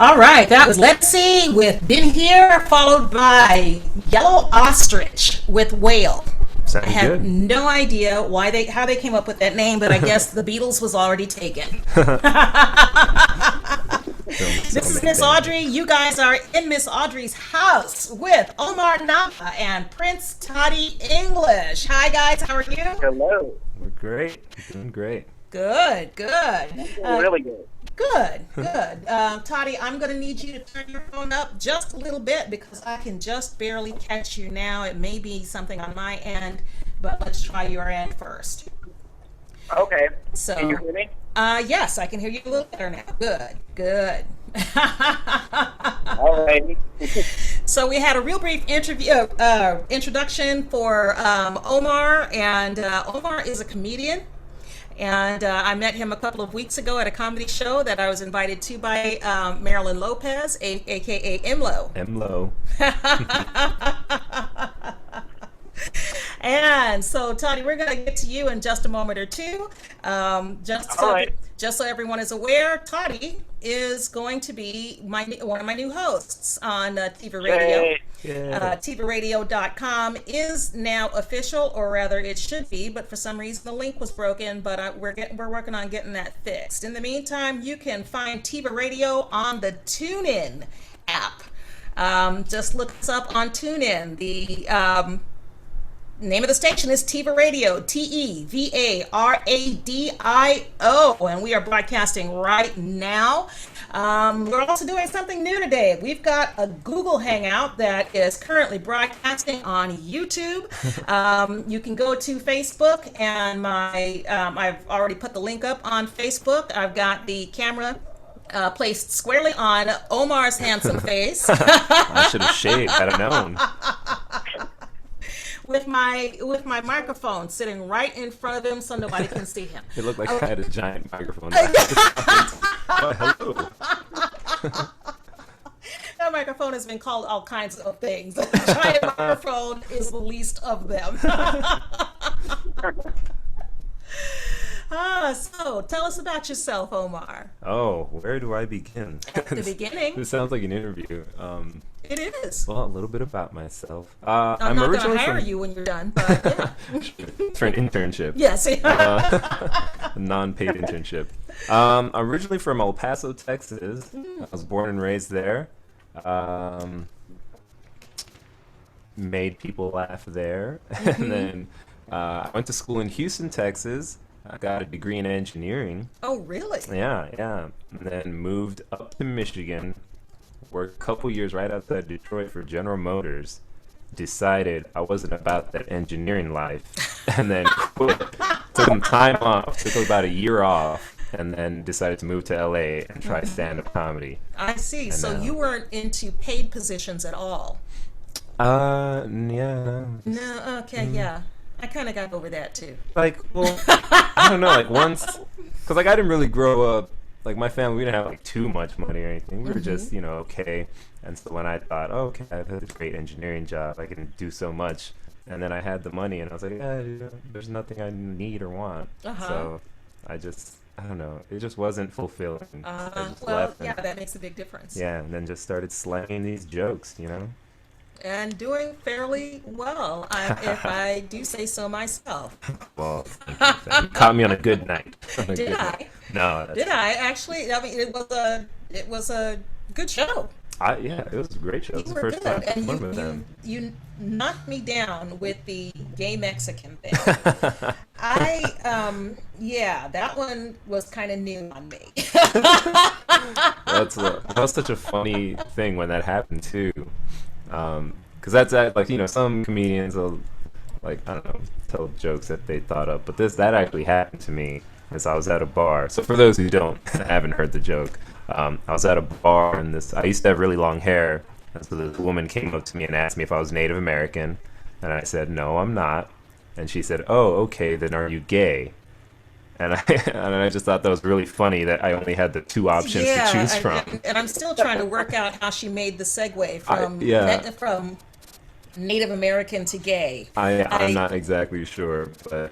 All right, that was Let's See with Been Here, followed by Yellow Ostrich with Whale. I have good. no idea how they came up with that name, but I guess the Beatles was already taken. This is Miss Audrey. You guys are in Miss Audrey's house with Omar Nava and Prince Toddy English. Hi guys, how are you? Hello. We're great. Doing great. Good. Really good. Good. Toddy, I'm going to need you to turn your phone up just a little bit because I can just barely catch you now. It may be something on my end, but let's try your end first. Okay. So, can you hear me? Yes, I can hear you a little better now. Good. All right. So we had a real brief introduction for Omar, and Omar is a comedian. And I met him a couple of weeks ago at a comedy show that I was invited to by Marilyn Lopez, a.k.a. Emlo. And so, Toddy, we're going to get to you in just a moment or two. Just so everyone is aware, Toddy is going to be one of my new hosts on TEVARadio. TEVARadio.com is now official, or rather it should be, but for some reason the link was broken, but we're working on getting that fixed. In the meantime, you can find TEVARadio on the TuneIn app. Just look us up on TuneIn. The name of the station is TEVARadio, TEVARadio, and we are broadcasting right now. We're also doing something new today. We've got a Google Hangout that is currently broadcasting on YouTube. You can go to Facebook, and I've already put the link up on Facebook. I've got the camera placed squarely on Omar's handsome face. I should have shaved. I'd have known. With my microphone sitting right in front of him so nobody can see him. It looked like I had a giant microphone. Hello. That microphone has been called all kinds of things. The giant microphone is the least of them. So tell us about yourself, Omar. Oh, where do I begin? At the beginning. This sounds like an interview. It is. Well, a little bit about myself. I'm not going to hire you when you're done, but yeah. For an internship. Yes. A non-paid internship. I'm originally from El Paso, Texas. I was born and raised there. Made people laugh there. And then I went to school in Houston, Texas. I got a degree in engineering. Oh, really? Yeah. And then moved up to Michigan. Worked a couple years right outside Detroit for General Motors. Decided I wasn't about that engineering life. And then quit. Took some time off. Took about a year off. And then decided to move to LA and try stand-up comedy. I see. And, so you weren't into paid positions at all? Yeah. No, okay, yeah. I kind of got over that too. Like, well, I don't know, like once, because like I didn't really grow up, like my family, we didn't have like too much money or anything. We were just, okay. And so when I thought, oh, okay, I've had a great engineering job, I can do so much. And then I had the money and I was like, there's nothing I need or want. So I don't know, it just wasn't fulfilling. Well, yeah, that makes a big difference. Yeah, and then just started slanging these jokes, And doing fairly well, if I do say so myself. Well, you caught me on a good night. Did I? No. Did I? Actually, I mean, it was a good show. Yeah, it was a great show. It was the first time and one with them. You knocked me down with the gay Mexican thing. That one was kind of new on me. That was such a funny thing when that happened too. Because that's like some comedians will I don't know, tell jokes that they thought up, but that actually happened to me as I was at a bar. So for those who haven't heard the joke, I was at a bar and I used to have really long hair, and so this woman came up to me and asked me if I was Native American, and I said no, I'm not, and she said, oh, okay, then are you gay? And I just thought that was really funny that I only had the two options to choose from. And I'm still trying to work out how she made the segue from Native American to gay. I'm not exactly sure, but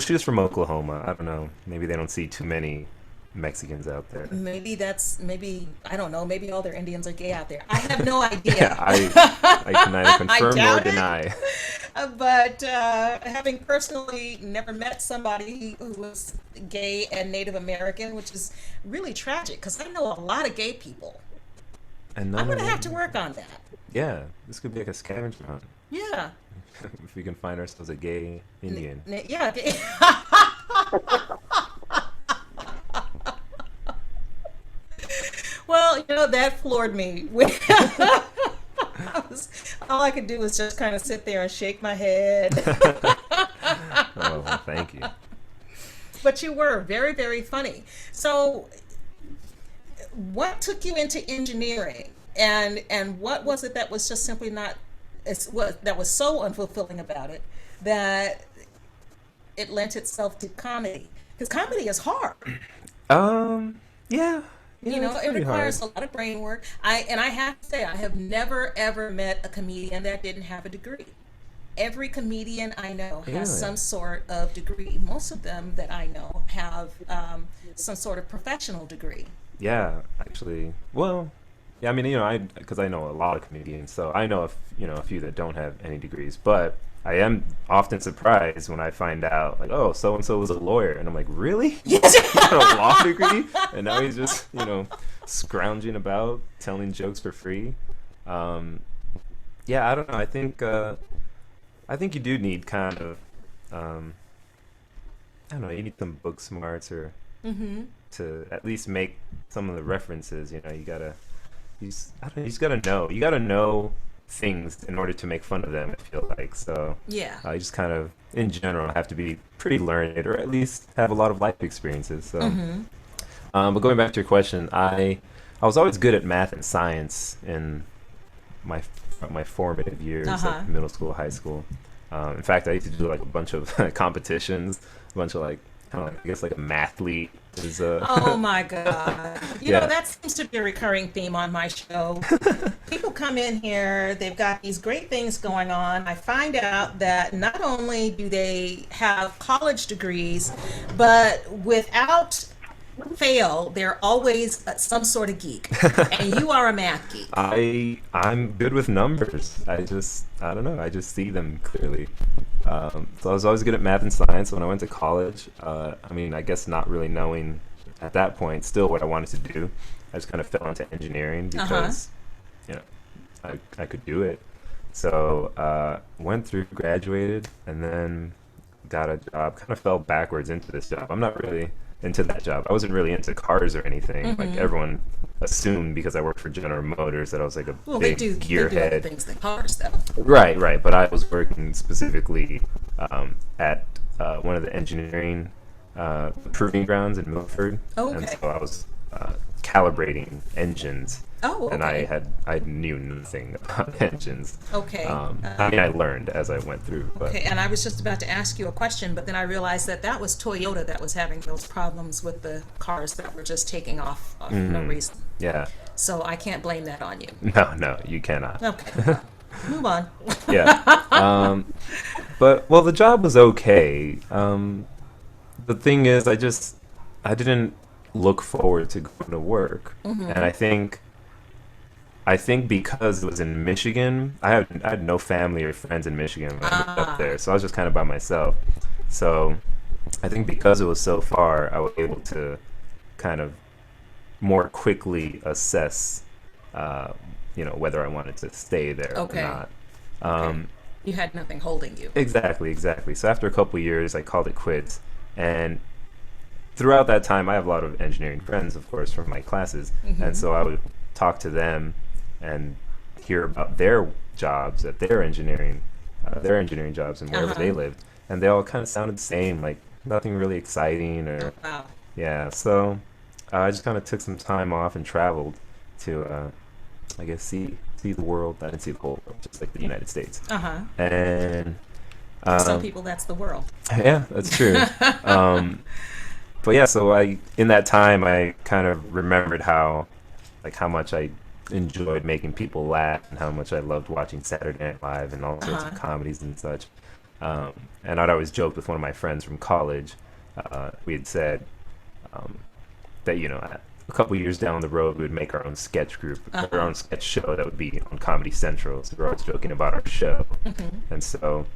she was from Oklahoma. I don't know. Maybe they don't see too many Mexicans out there. Maybe I don't know. Maybe all their Indians are gay out there. I have no idea. Yeah, I can neither confirm nor doubt it. deny. But having personally never met somebody who was gay and Native American, which is really tragic because I know a lot of gay people. And I'm going to have to work on that. Yeah, this could be like a scavenger hunt. Yeah. If we can find ourselves a gay Indian. Yeah. Well, that floored me. All I could do was just kind of sit there and shake my head. Oh, well, thank you. But you were very, very funny. So what took you into engineering? And what was it that was just simply not, that was so unfulfilling about it that it lent itself to comedy? Because comedy is hard. Yeah. It requires a lot of brain work. I have to say, I have never ever met a comedian that didn't have a degree. Every comedian I know has some sort of degree. Most of them that I know have some sort of professional degree. Yeah, actually. Well, yeah, I mean, because I know a lot of comedians, so I know a few that don't have any degrees, but I am often surprised when I find out, like, oh, so-and-so was a lawyer. And I'm like, really? Yes. He got a law degree? And now he's just, scrounging about, telling jokes for free. Yeah, I don't know. I think you do need kind of, I don't know, you need some book smarts or to at least make some of the references. You just gotta know. You gotta know things in order to make fun of them, I feel like. So yeah, you just kind of in general have to be pretty learned or at least have a lot of life experiences. So but going back to your question, I was always good at math and science in my formative years, like middle school, high school. In fact, I used to do like a bunch of competitions, a bunch of like kind of like, I guess like a mathlete is oh my god. That seems to be a recurring theme on my show. People come in here, they've got these great things going on. I find out that not only do they have college degrees, but without fail, they're always some sort of geek. And you are a math geek. I'm good with numbers. I don't know, I just see them clearly. So I was always good at math and science. When I went to college, I guess not really knowing at that point still what I wanted to do, I just kind of fell into engineering because I could do it. So went through, graduated, and then got a job. Kind of fell backwards into this job. I'm not really into that job. I wasn't really into cars or anything. Like everyone assumed because I worked for General Motors that I was like a big gearhead. They do other things than cars, though. Right. But I was working specifically at one of the engineering proving grounds in Milford. Oh, okay. And so I was calibrating engines. Oh, okay. And I knew nothing about engines. Okay. I learned as I went through. But. Okay, and I was just about to ask you a question, but then I realized that was Toyota that was having those problems with the cars that were just taking off for no reason. Yeah. So I can't blame that on you. No, you cannot. Okay. Move on. Yeah. But the job was okay. The thing is, I didn't look forward to going to work, and I think because it was in Michigan, I had no family or friends in Michigan when I moved up there, so I was just kind of by myself. So I think because it was so far, I was able to kind of more quickly assess, whether I wanted to stay there or not. Okay. You had nothing holding you. Exactly. So after a couple of years, I called it quits, and throughout that time, I have a lot of engineering friends, of course, from my classes, and so I would talk to them and hear about their jobs at their engineering jobs and wherever they lived, and they all kind of sounded the same, like nothing really exciting or yeah. So I just kind of took some time off and traveled to, I guess, see the world. I didn't see the whole world, just like the United States. And some people, that's the world. Yeah, that's true. But yeah, so in that time, I kind of remembered how much I enjoyed making people laugh and how much I loved watching Saturday Night Live and all sorts of comedies and such. And I'd always joked with one of my friends from college. We had said, that a couple years down the road we would make our own sketch group, our own sketch show that would be on Comedy Central. So we're always joking about our show, and so.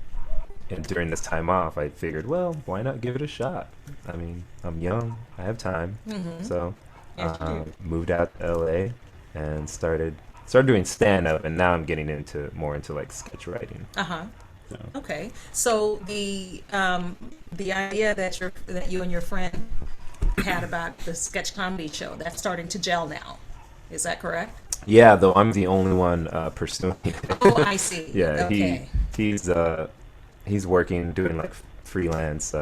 And during this time off, I figured, well, why not give it a shot? I mean, I'm young, I have time, so moved out to LA and started doing stand up, and now I'm getting more into like sketch writing. So. Okay, so the idea that you and your friend had about the sketch comedy show, that's starting to gel now. Is that correct? Yeah, though I'm the only one pursuing it. Oh, I see. Yeah, okay. He's working, doing like freelance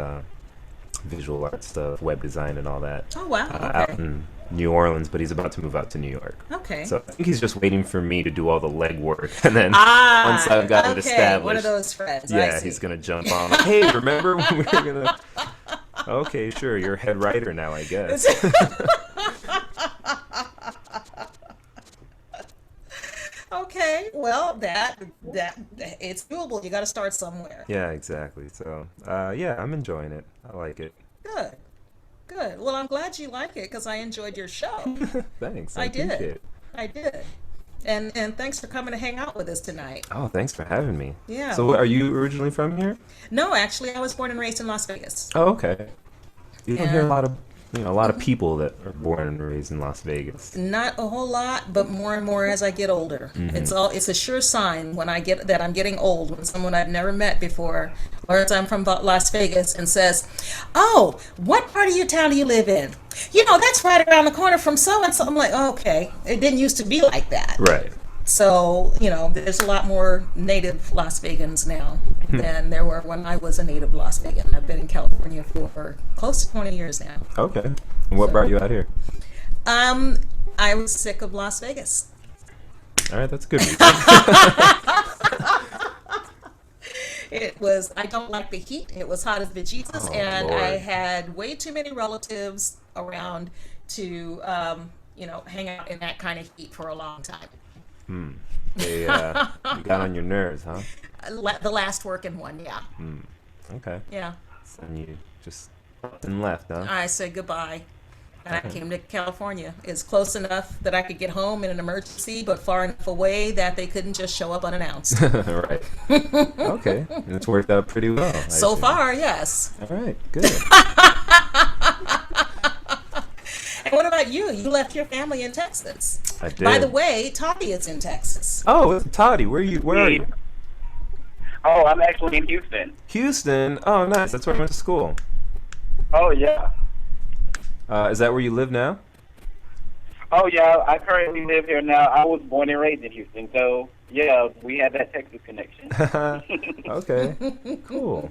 visual art stuff, web design and all that. Oh, wow. Okay. Out in New Orleans, but he's about to move out to New York. Okay. So I think he's just waiting for me to do all the legwork, and then once I've got it established, one of those friends. Yeah, he's gonna jump on. Like, hey, remember when we were gonna? Okay, sure, you're a head writer now, I guess. Okay, well, that it's doable. You got to start somewhere. Yeah, exactly. So, yeah, I'm enjoying it. I like it. Good. Well, I'm glad you like it because I enjoyed your show. Thanks. I appreciate did. it. I did. And thanks for coming to hang out with us tonight. Oh, thanks for having me. Yeah. So, are you originally from here? No, actually, I was born and raised in Las Vegas. Oh, okay. You don't hear a lot of people that are born and raised in Las Vegas. Not a whole lot, but more and more as I get older. It's a sure sign when I get that I'm getting old when someone I've never met before learns I'm from Las Vegas and says, "Oh, what part of your town do you live in? That's right around the corner from so and so." I'm like, oh, okay, it didn't used to be like that. Right. So, there's a lot more native Las Vegans now than there were when I was a native Las Vegan. I've been in California for close to 20 years now. Okay. And what brought you out here? I was sick of Las Vegas. All right, that's a good reason. I don't like the heat. It was hot as bejesus, and Lord. I had way too many relatives around to, hang out in that kind of heat for a long time. They you got on your nerves, huh? The last working one, yeah. Okay. Yeah. And you just up and left, huh? I said goodbye. And I came to California. It's close enough that I could get home in an emergency, but far enough away that they couldn't just show up unannounced. Right. Okay. And it's worked out pretty well. So far, yes. All right. Good. And what about you? You left your family in Texas. I did. By the way, Toddy is in Texas. Oh, it's Toddy. Where are you? Oh, I'm actually in Houston. Houston? Oh, nice. That's where I went to school. Oh, yeah. Is that where you live now? Oh, yeah. I currently live here now. I was born and raised in Houston, so, yeah, we had that Texas connection. Okay. Cool.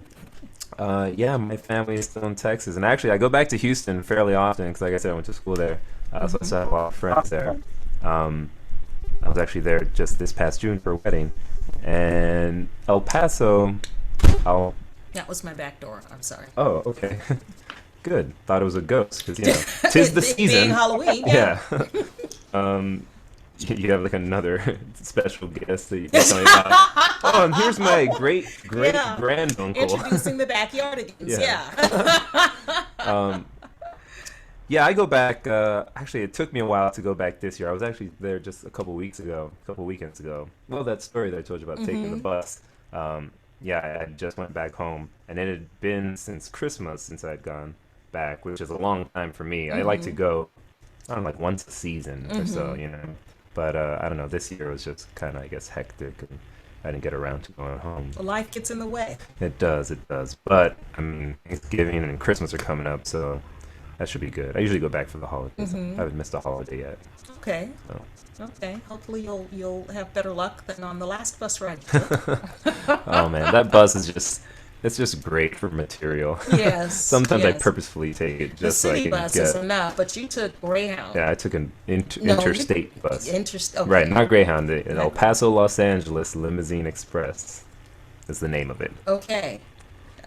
Yeah, my family is still in Texas. And actually, I go back to Houston fairly often because, like I said, I went to school there. So I still have a lot of friends there. I was actually there just this past June for a wedding. And El Paso, That was my back door. I'm sorry. Oh, okay. Good. Thought it was a ghost because, 'tis the season. Being Halloween, yeah. You have like another special guest that you can tell me about. Oh, and here's my great granduncle. Introducing the backyardigans, Yeah, I go back. Actually, it took me a while to go back this year. I was actually there just a couple weekends ago. Well, that story that I told you about taking the bus. Yeah, I just went back home, and it had been since Christmas since I'd gone back, which is a long time for me. I like to go, I don't know, like once a season or so, But I don't know. This year was just kind of, I guess, hectic, and I didn't get around to going home. Well, life gets in the way. It does. But I mean, Thanksgiving and Christmas are coming up, so that should be good. I usually go back for the holidays. I haven't missed a holiday yet. Okay. So. Okay. Hopefully you'll have better luck than on the last bus ride. Oh man, that bus is just great for material. Yes. Sometimes I purposefully take it just so I city can bus get. is enough, but you took Greyhound. Yeah, I took an interstate bus. Okay. Right, not Greyhound. The El Paso, Los Angeles Limousine Express is the name of it. Okay.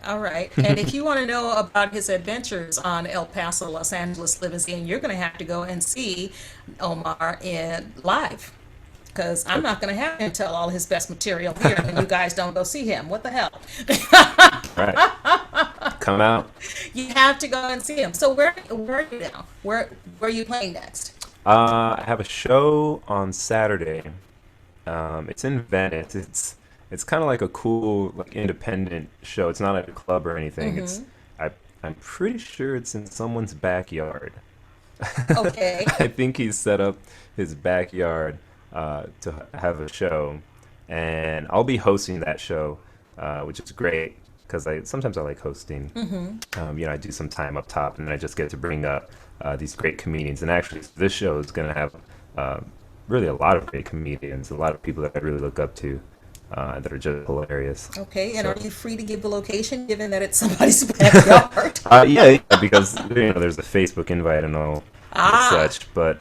All right. And if you want to know about his adventures on El Paso, Los Angeles Limousine, you're going to have to go and see Omar in live. Because I'm not going to have him tell all his best material here and you guys don't go see him. What the hell? Right. Come out. You have to go and see him. So where are you now? Where are you playing next? I have a show on Saturday. It's in Venice. It's kind of like a cool, like independent show. It's not at a club or anything. I'm pretty sure it's in someone's backyard. Okay. I think he's set up his backyard to have a show, and I'll be hosting that show, which is great because sometimes I like hosting. I do some time up top, and then I just get to bring up these great comedians. And actually, this show is going to have really a lot of great comedians, a lot of people that I really look up to. That are just hilarious. Okay, and are you free to give the location, given that it's somebody's backyard? Yeah, because there's a Facebook invite and all such. But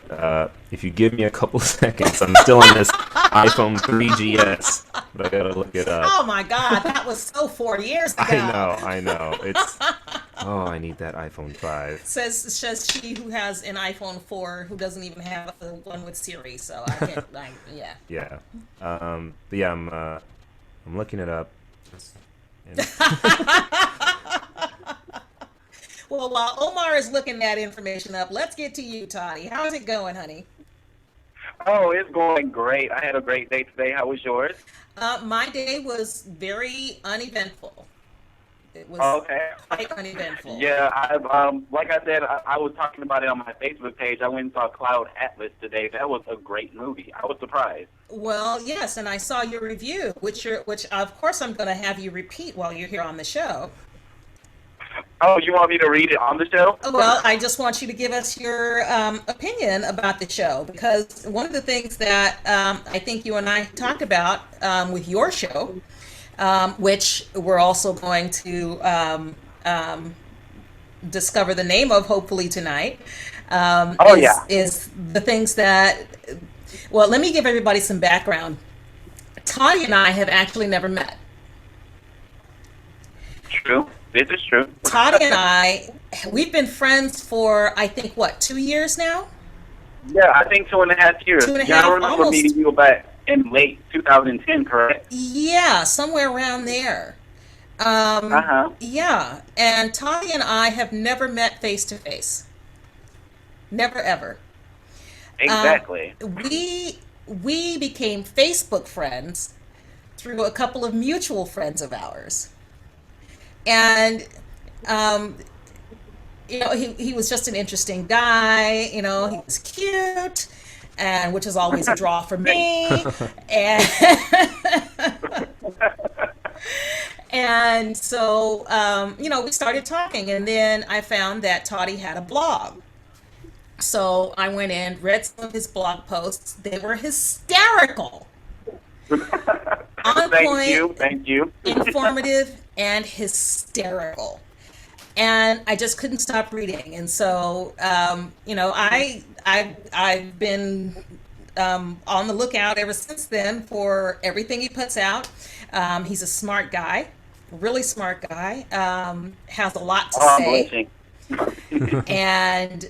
if you give me a couple seconds, I'm still on this iPhone 3GS, but I gotta look it up. Oh my God, that was so 4 years ago. I know. It's I need that iPhone 5. Says she who has an iPhone 4 who doesn't even have the one with Siri. So I can't. Yeah. Yeah. But yeah, I'm looking it up. Well, while Omar is looking that information up, let's get to you, Toddy. How's it going, honey? Oh, it's going great. I had a great day today. How was yours? My day was very uneventful. It was quite uneventful. Yeah, like I said, I was talking about it on my Facebook page. I went and saw Cloud Atlas today. That was a great movie. I was surprised. Well, yes, and I saw your review, which of course I'm going to have you repeat while you're here on the show. Oh, you want me to read it on the show? Well, I just want you to give us your opinion about the show, because one of the things that I think you and I talked about with your show, which we're also going to discover the name of hopefully tonight, is the things that, well, let me give everybody some background. Toddy and I have actually never met. True. This is true. Toddy and I, we've been friends for, I think, 2 years now? Yeah, I think 2.5 years. 2.5, I remember almost. meeting you back in late 2010, correct? Yeah, somewhere around there. Yeah, and Toddy and I have never met face to face. Never, ever. Exactly. We became Facebook friends through a couple of mutual friends of ours. And, he was just an interesting guy, he was cute, and which is always a draw for me. And, and so, we started talking, and then I found that Toddy had a blog. So I went in, read some of his blog posts. They were hysterical. On point, thank you. Informative and hysterical, and I just couldn't stop reading. And so, I've been on the lookout ever since then for everything he puts out. He's a smart guy, really smart guy. Has a lot to say, and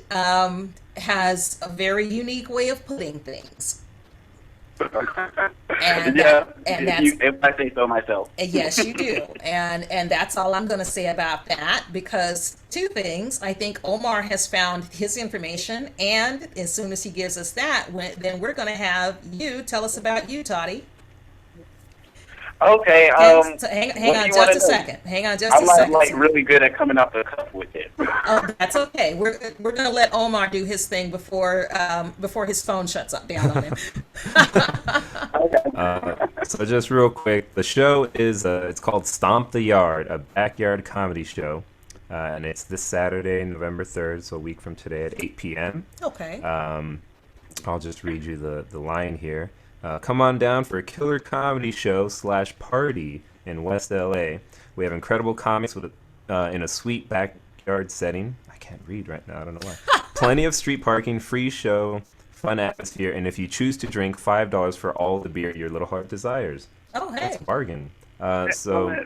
has a very unique way of putting things. And that's, if I say so myself. Yes, you do. And that's all I'm going to say about that, because two things. I think Omar has found his information, and as soon as he gives us that, then we're going to have you tell us about you, Toddy. Okay. So hang on just a second. Hang on just a second. I'm really good at coming off the cuff with it. Oh, that's okay. We're going to let Omar do his thing before his phone shuts down on him. So just real quick, the show is it's called Stomp the Yard, a backyard comedy show, and it's this Saturday, November 3rd, so a week from today at 8 p.m. Okay. I'll just read you the line here. Come on down for a killer comedy show / party in West LA. We have incredible comics in a sweet backyard setting. I can't read right now. I don't know why. Plenty of street parking, free show, fun atmosphere, and if you choose to drink, $5 for all the beer your little heart desires. Oh, hey. That's a bargain. So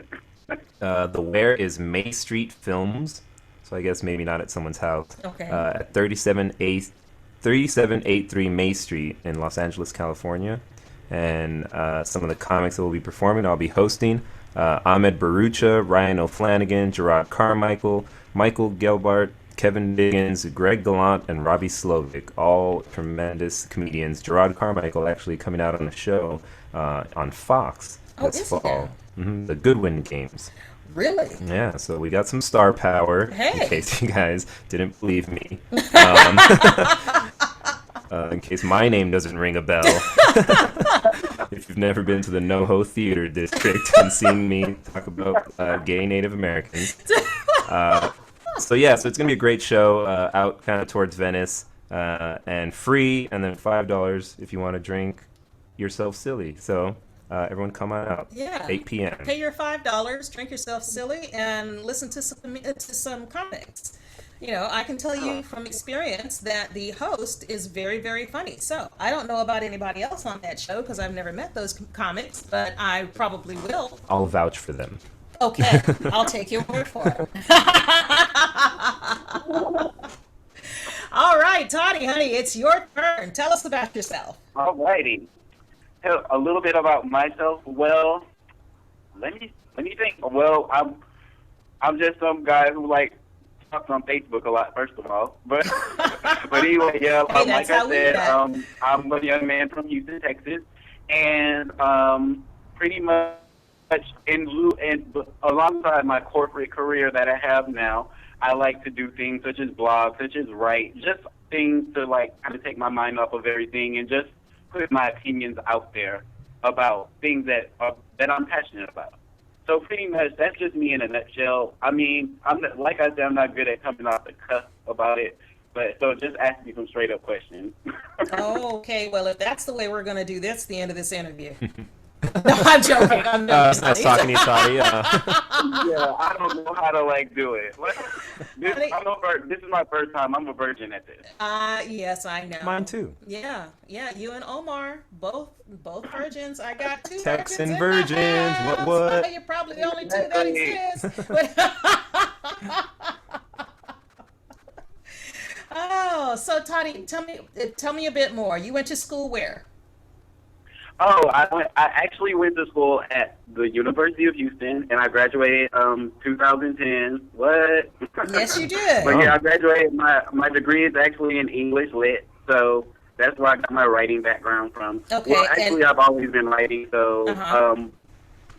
the where is May Street Films. So I guess maybe not at someone's house. Okay. At 3783 May Street in Los Angeles, California. And some of the comics that will be performing, I'll be hosting. Ahmed Barucha, Ryan O'Flanagan, Gerard Carmichael, Michael Gelbart, Kevin Diggins, Greg Gallant, and Robbie Slovic, all tremendous comedians. Gerard Carmichael actually coming out on a show on Fox this fall. The Goodwin Games. Really? Yeah, so we got some star power, Hey. in case you guys didn't believe me. In case my name doesn't ring a bell. If you've never been to the NoHo Theater District and seen me talk about gay Native Americans. So it's going to be a great show out kind of towards Venice, and free, and then $5 if you want to drink yourself silly. So everyone come on out. Yeah. 8 p.m. Pay your $5, drink yourself silly, and listen to some comics. You know, I can tell you from experience that the host is very, very funny. So I don't know about anybody else on that show because I've never met those comics, but I probably will. I'll vouch for them. Okay, I'll take your word for it. All right, Toddy, honey, it's your turn. Tell us about yourself. All righty. A little bit about myself. Well, let me think. Well, I'm just some guy who talks on Facebook a lot, first of all. But anyway, yeah. Hey, Like I said, I'm a young man from Houston, Texas, and pretty much alongside my corporate career that I have now, I like to do things such as blog, such as write, just things to kind of take my mind off of everything and just put my opinions out there about things that I'm passionate about. So pretty much that's just me in a nutshell. I mean, like I said, I'm not good at coming off the cuff about it, but so just ask me some straight up questions. Oh, okay. Well, if that's the way we're going to do this, the end of this interview. No, I'm joking. I'm Nice talking to you, Toddy. Yeah, I don't know how to do it. This is my first time. I'm a virgin at this. Yes, I know. Mine too. Yeah. You and Omar, both virgins. I got two Texan virgins. In my virgins. house. What? You're probably the only two that exist. Oh, so Toddy, tell me a bit more. You went to school where? Oh, I actually went to school at the University of Houston, and I graduated 2010. What? Yes, you did. But yeah, I graduated. My degree is actually in English Lit, so that's where I got my writing background from. Okay. Well, actually, I've always been writing, so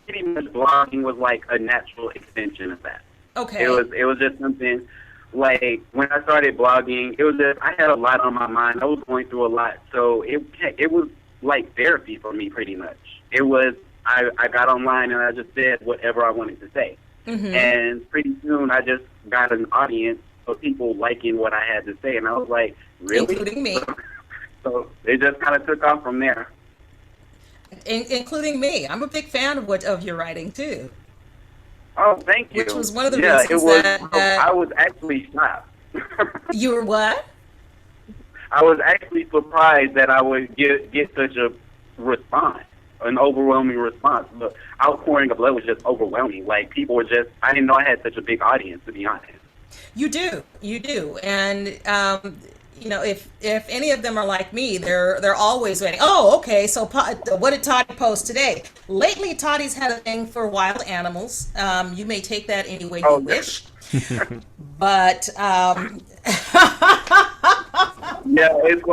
pretty much blogging was like a natural extension of that. Okay. It was just something. When I started blogging, it was just I had a lot on my mind. I was going through a lot, so it was like therapy for me, pretty much. It was, I got online and I just said whatever I wanted to say. Mm-hmm. And pretty soon I just got an audience of people liking what I had to say. And I was like, really? Including me. So it just kind of took off from there. Including me. I'm a big fan of your writing, too. Oh, thank you. Which was one of the reasons that I was actually shocked. You were what? I was actually surprised that I would get such a response, an overwhelming response. The outpouring of love was just overwhelming. People were just, I didn't know I had such a big audience, to be honest. You do. And, if any of them are like me, they're always waiting. Oh, okay, so what did Toddy post today? Lately, Toddy's had a thing for wild animals. You may take that any way you wish. But, yeah, it's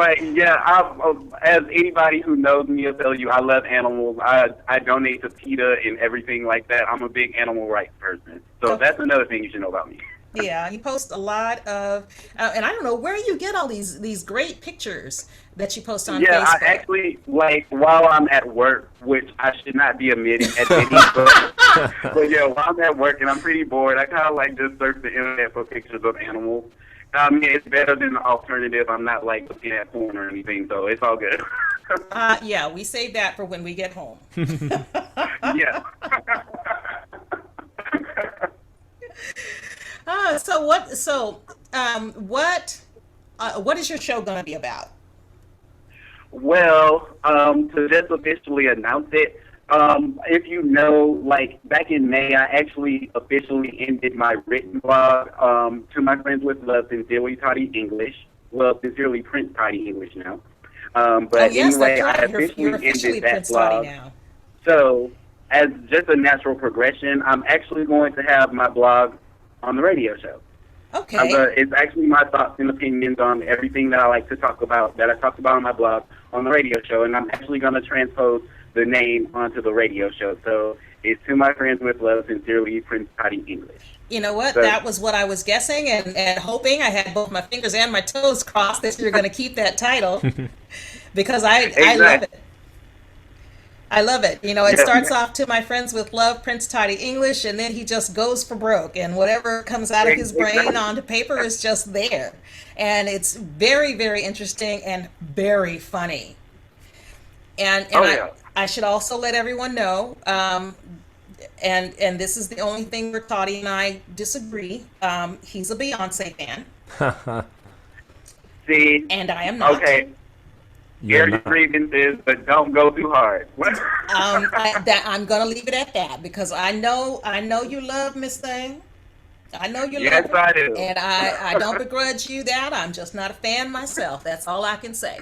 as anybody who knows me will tell you, I love animals. I donate to PETA and everything like that. I'm a big animal rights person. So That's another thing you should know about me. Yeah, you post a lot of, and I don't know where you get all these great pictures that you post on Facebook. Yeah, I actually, while I'm at work, which I should not be admitting, but yeah, while I'm at work and I'm pretty bored, I kind of just surf the internet for pictures of animals. I mean, it's better than the alternative. I'm not looking at porn or anything, so it's all good. Yeah, we save that for when we get home. Yeah. What is your show going to be about? Well, to just officially announce it, if you know, back in May, I actually officially ended my written blog, To My Friends with Love, Sincerely Toddy English. Well, Sincerely Prince Toddy English now. But yes, anyway, that's right. I officially You're officially ended that Prince blog. Toddy now. So as just a natural progression, I'm actually going to have my blog on the radio show. Okay. It's actually my thoughts and opinions on everything that I like to talk about, that I talked about on my blog on the radio show, and I'm actually going to transpose the name onto the radio show. So it's To My Friends with Love, sincerely, Prince Toddy English. You know what? So, that was what I was guessing and hoping. I had both my fingers and my toes crossed that you're going to keep that title because I love it. I love it. You know, it starts off To My Friends with Love, Prince Toddy English, and then he just goes for broke. And whatever comes out of his brain onto paper is just there. And it's very, very interesting and very funny. And I should also let everyone know, and this is the only thing where Toddy and I disagree. He's a Beyonce fan. See? And I am not. Okay. Air your grievances, but don't go too hard. I'm gonna leave it at that because I know you love Miss Thing. I know you love her. Yes, I do. And I don't begrudge you that. I'm just not a fan myself. That's all I can say.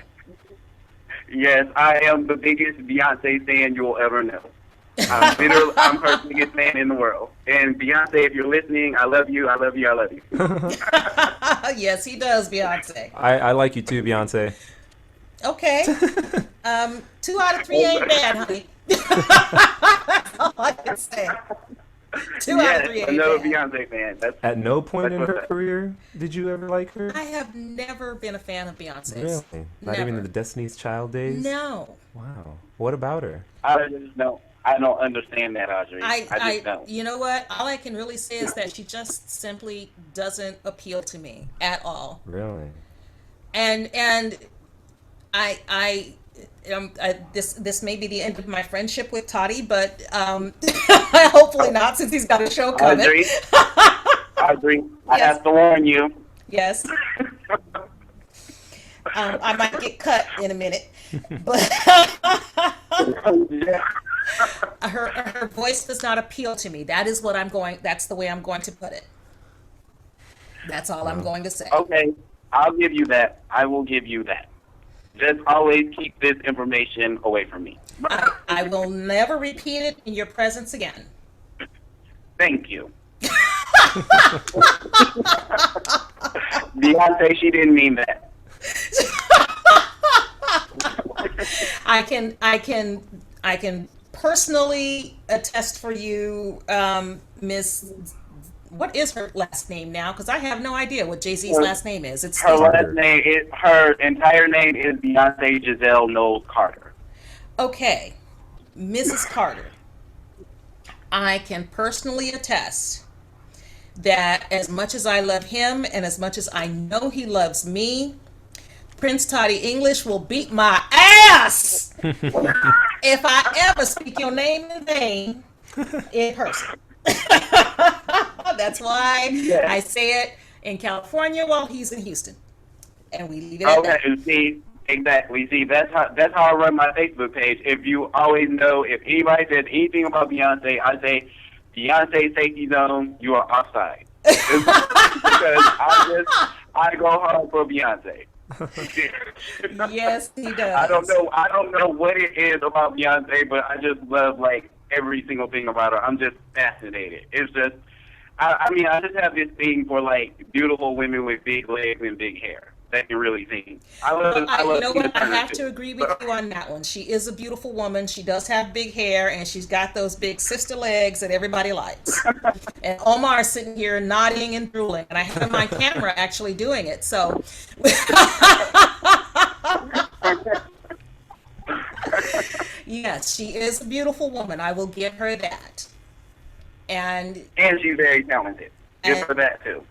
Yes, I am the biggest Beyonce fan you'll ever know. I'm her biggest fan in the world. And Beyonce, if you're listening, I love you, I love you, I love you. Yes, he does, Beyonce. I like you too, Beyonce. Okay. 2 out of 3 ain't bad, honey. That's all I can say. 2 out of 3 ain't another bad. Beyonce fan. At no point in her career did you ever like her? I have never been a fan of Beyonce's. Really? Not Never. even in the Destiny's Child days? No. Wow. What about her? I don't understand that, Audrey. I just don't. You know what? All I can really say is that she just simply doesn't appeal to me at all. Really? And this may be the end of my friendship with Toddy, but hopefully not, since he's got a show coming. Audrey, I Yes. have to warn you. Yes. I might get cut in a minute, but her voice does not appeal to me. That's the way I'm going to put it. That's all I'm going to say. Okay, I'll give you that. I will give you that. Just always keep this information away from me. I will never repeat it in your presence again. Thank you. Beyonce, she didn't mean that. I can personally attest for you, Miss. What is her last name now? Because I have no idea what Jay-Z's last name is. It's her entire name is Beyonce Giselle Knowles Carter. Okay, Mrs. Carter. I can personally attest that as much as I love him and as much as I know he loves me, Prince Toddy English will beat my ass if I ever speak your name in vain in person. That's why I say it in California while he's in Houston, and we leave it at that. Okay, see, exactly. See, that's how I run my Facebook page. If you always know, if anybody says anything about Beyonce, I say, Beyonce safety zone, you are offside. Because I go hard for Beyonce. Yes, he does. I don't know what it is about Beyonce, but I just love every single thing about her. I'm just fascinated. It's just, I just have this thing for beautiful women with big legs and big hair that can really sing. I love you know what? I Turner have too. to agree with you on that one. She is a beautiful woman. She does have big hair, and she's got those big sister legs that everybody likes. And Omar is sitting here nodding and drooling, and I have my camera actually doing it. So. Yes, she is a beautiful woman. I will give her that. And she's very talented. Give her that too.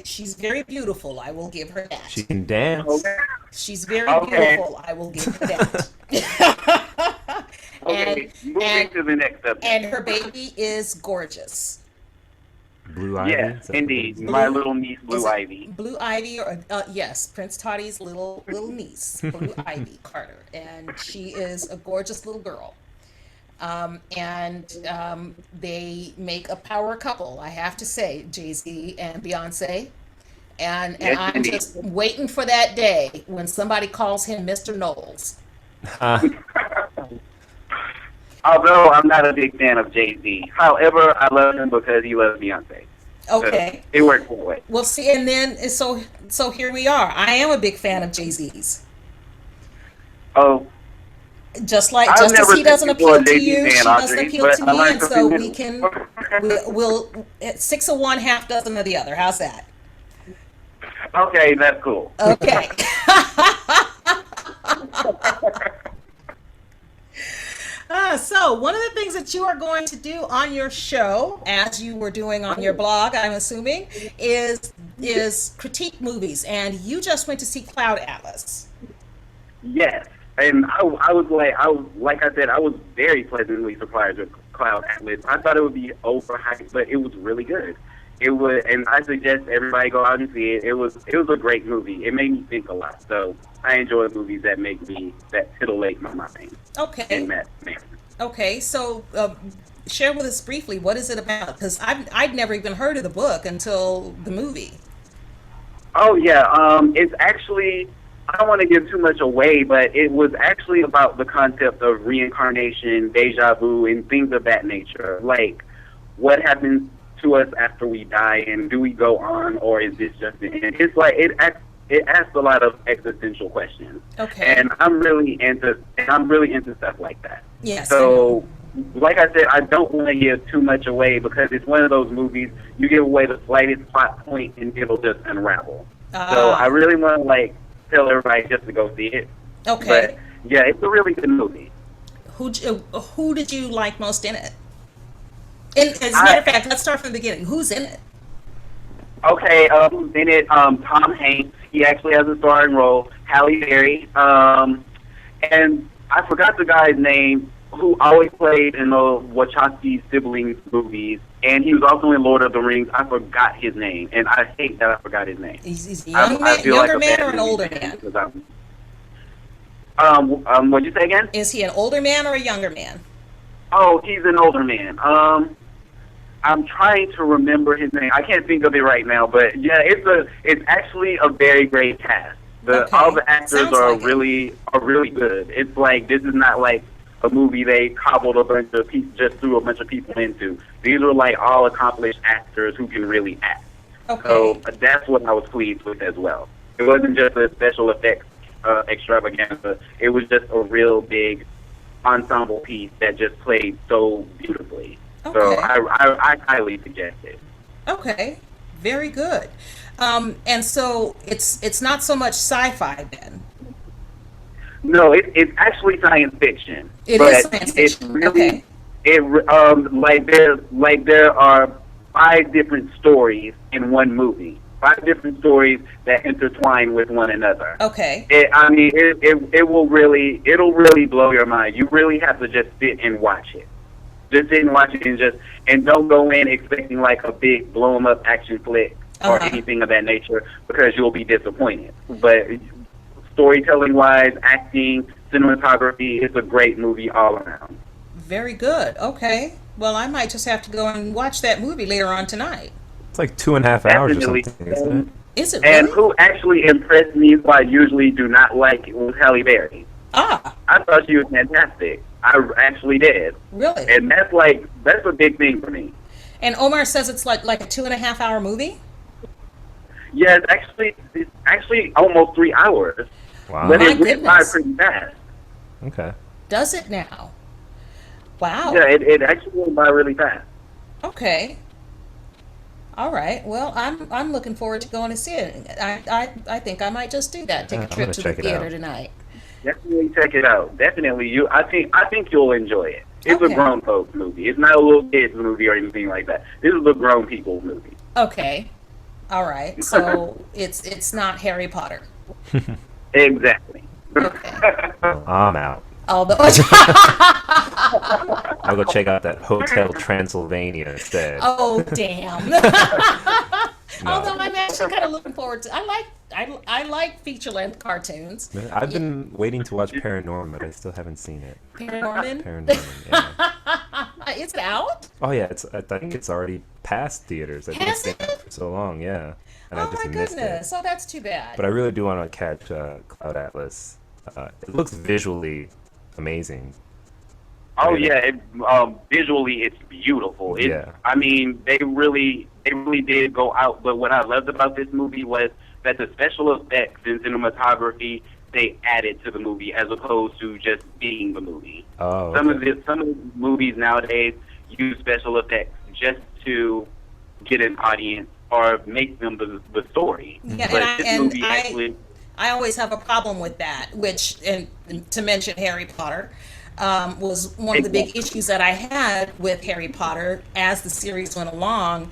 She's very beautiful. I will give her that. She can dance. Okay. She's very beautiful. I will give her that. Okay, moving to the next subject. And her baby is gorgeous. Blue Ivy? Yes, indeed. My little niece, Blue Ivy. Blue Ivy, or yes, Prince Toddy's little niece, Blue Ivy Carter, and she is a gorgeous little girl. They make a power couple, I have to say, Jay-Z and Beyonce. And Yes, I'm indeed. just waiting for that day when somebody calls him Mr. Knowles. Although I'm not a big fan of Jay-Z. However, I love him because he loves Beyonce. Okay. It works that way. Well, see, and then so here we are. I am a big fan of Jay-Z's. Oh, Just I've as never he doesn't seen you for a appeal to Jay-Z you, fan, she doesn't Audrey, appeal but to I me, like and to so see we you. can we'll 6 of one, half dozen of the other. How's that? Okay, that's cool. Okay. So one of the things that you are going to do on your show, as you were doing on your blog, I'm assuming, is critique movies, and you just went to see Cloud Atlas. Yes, and I was like I said, I was very pleasantly surprised with Cloud Atlas. I thought it would be overhyped, but it was really good. It was, and I suggest everybody go out and see it. It was a great movie. It made me think a lot. So I enjoy movies that titillate my mind. Okay. In that manner. Okay, so share with us briefly, what is it about? Because I'd never even heard of the book until the movie. Oh yeah, it's actually, I don't want to give too much away, but it was actually about the concept of reincarnation, deja vu, and things of that nature. Like, what happens to us after we die, and do we go on, or is this just the end? It's like it asks a lot of existential questions. Okay. And I'm really into stuff like that. Yes. So, like I said, I don't want to give too much away because it's one of those movies you give away the slightest plot point and it'll just unravel. So I really want to tell everybody just to go see it. Okay. But yeah, it's a really good movie. Who did you like most in it? And as a matter of fact, let's start from the beginning. Who's in it? Okay, in it, Tom Hanks. He actually has a starring role. Halle Berry. And I forgot the guy's name who always played in the Wachowski siblings movies, and he was also in Lord of the Rings. I forgot his name, and I hate that I forgot his name. He's a younger man or an older man? What'd you say again? Is he an older man or a younger man? Oh, he's an older man. I'm trying to remember his name. I can't think of it right now, but yeah, it's actually a very great cast. All the actors are really good. It's like this is not like a movie they cobbled a bunch of people, just threw a bunch of people into. These are like all accomplished actors who can really act. Okay. So that's what I was pleased with as well. It wasn't just a special effects extravaganza. It was just a real big ensemble piece that just played so beautifully. Okay. So I highly suggest it. Okay, very good. And so it's not so much sci-fi then. No, it's actually science fiction. It is science fiction. Really, okay. There are 5 different stories in one movie. 5 different stories that intertwine with one another. Okay. It'll really blow your mind. You really have to just sit and watch it. Just sit and watch it and don't go in expecting like a big blow 'em up action flick or anything of that nature because you'll be disappointed. But storytelling wise, acting, cinematography, it's a great movie all around. Very good. Okay. Well, I might just have to go and watch that movie later on tonight. It's like 2.5 hours Definitely. or something, isn't it? Is it really? And who actually impressed me, who I usually do not like, was Halle Berry. Ah. I thought she was fantastic. I actually did. Really? And that's a big thing for me. And Omar says it's like a 2.5 hour movie? Yeah, it's actually almost 3 hours. Wow. But My it went by goodness. pretty fast. Okay. Does it now? Wow. Yeah, it actually went by really fast. Okay. All right. Well, I'm looking forward to going to see it. I think I might just do that. Take a I'm trip gonna to the check it theater out. tonight. Definitely check it out. Definitely, I think you'll enjoy it. It's Okay. a grown folks movie. It's not a little kids movie or anything like that. This is a grown people movie. Okay. All right. So it's not Harry Potter. Exactly. Okay. I'm out. Although I'll go check out that Hotel Transylvania instead. oh damn. Although I'm actually kind of looking forward to. I like feature length cartoons. I've been waiting to watch Paranorman, but I still haven't seen it. Paranorman. Paranorman, yeah. Is it out? Oh yeah, I think it's already past theaters. I think Has it's been out for so long, yeah. And I Oh just my missed goodness. it. Oh, that's too bad. But I really do want to catch Cloud Atlas. It looks visually amazing. Oh yeah, visually it's beautiful. I mean, they really did go out. But what I loved about this movie was that the special effects and cinematography they added to the movie as opposed to just being the movie. Oh, okay. Some of the movies nowadays use special effects just to get an audience or make them the story. Yeah, but I always have a problem with that. Which, and to mention Harry Potter, was one of the big issues that I had with Harry Potter as the series went along.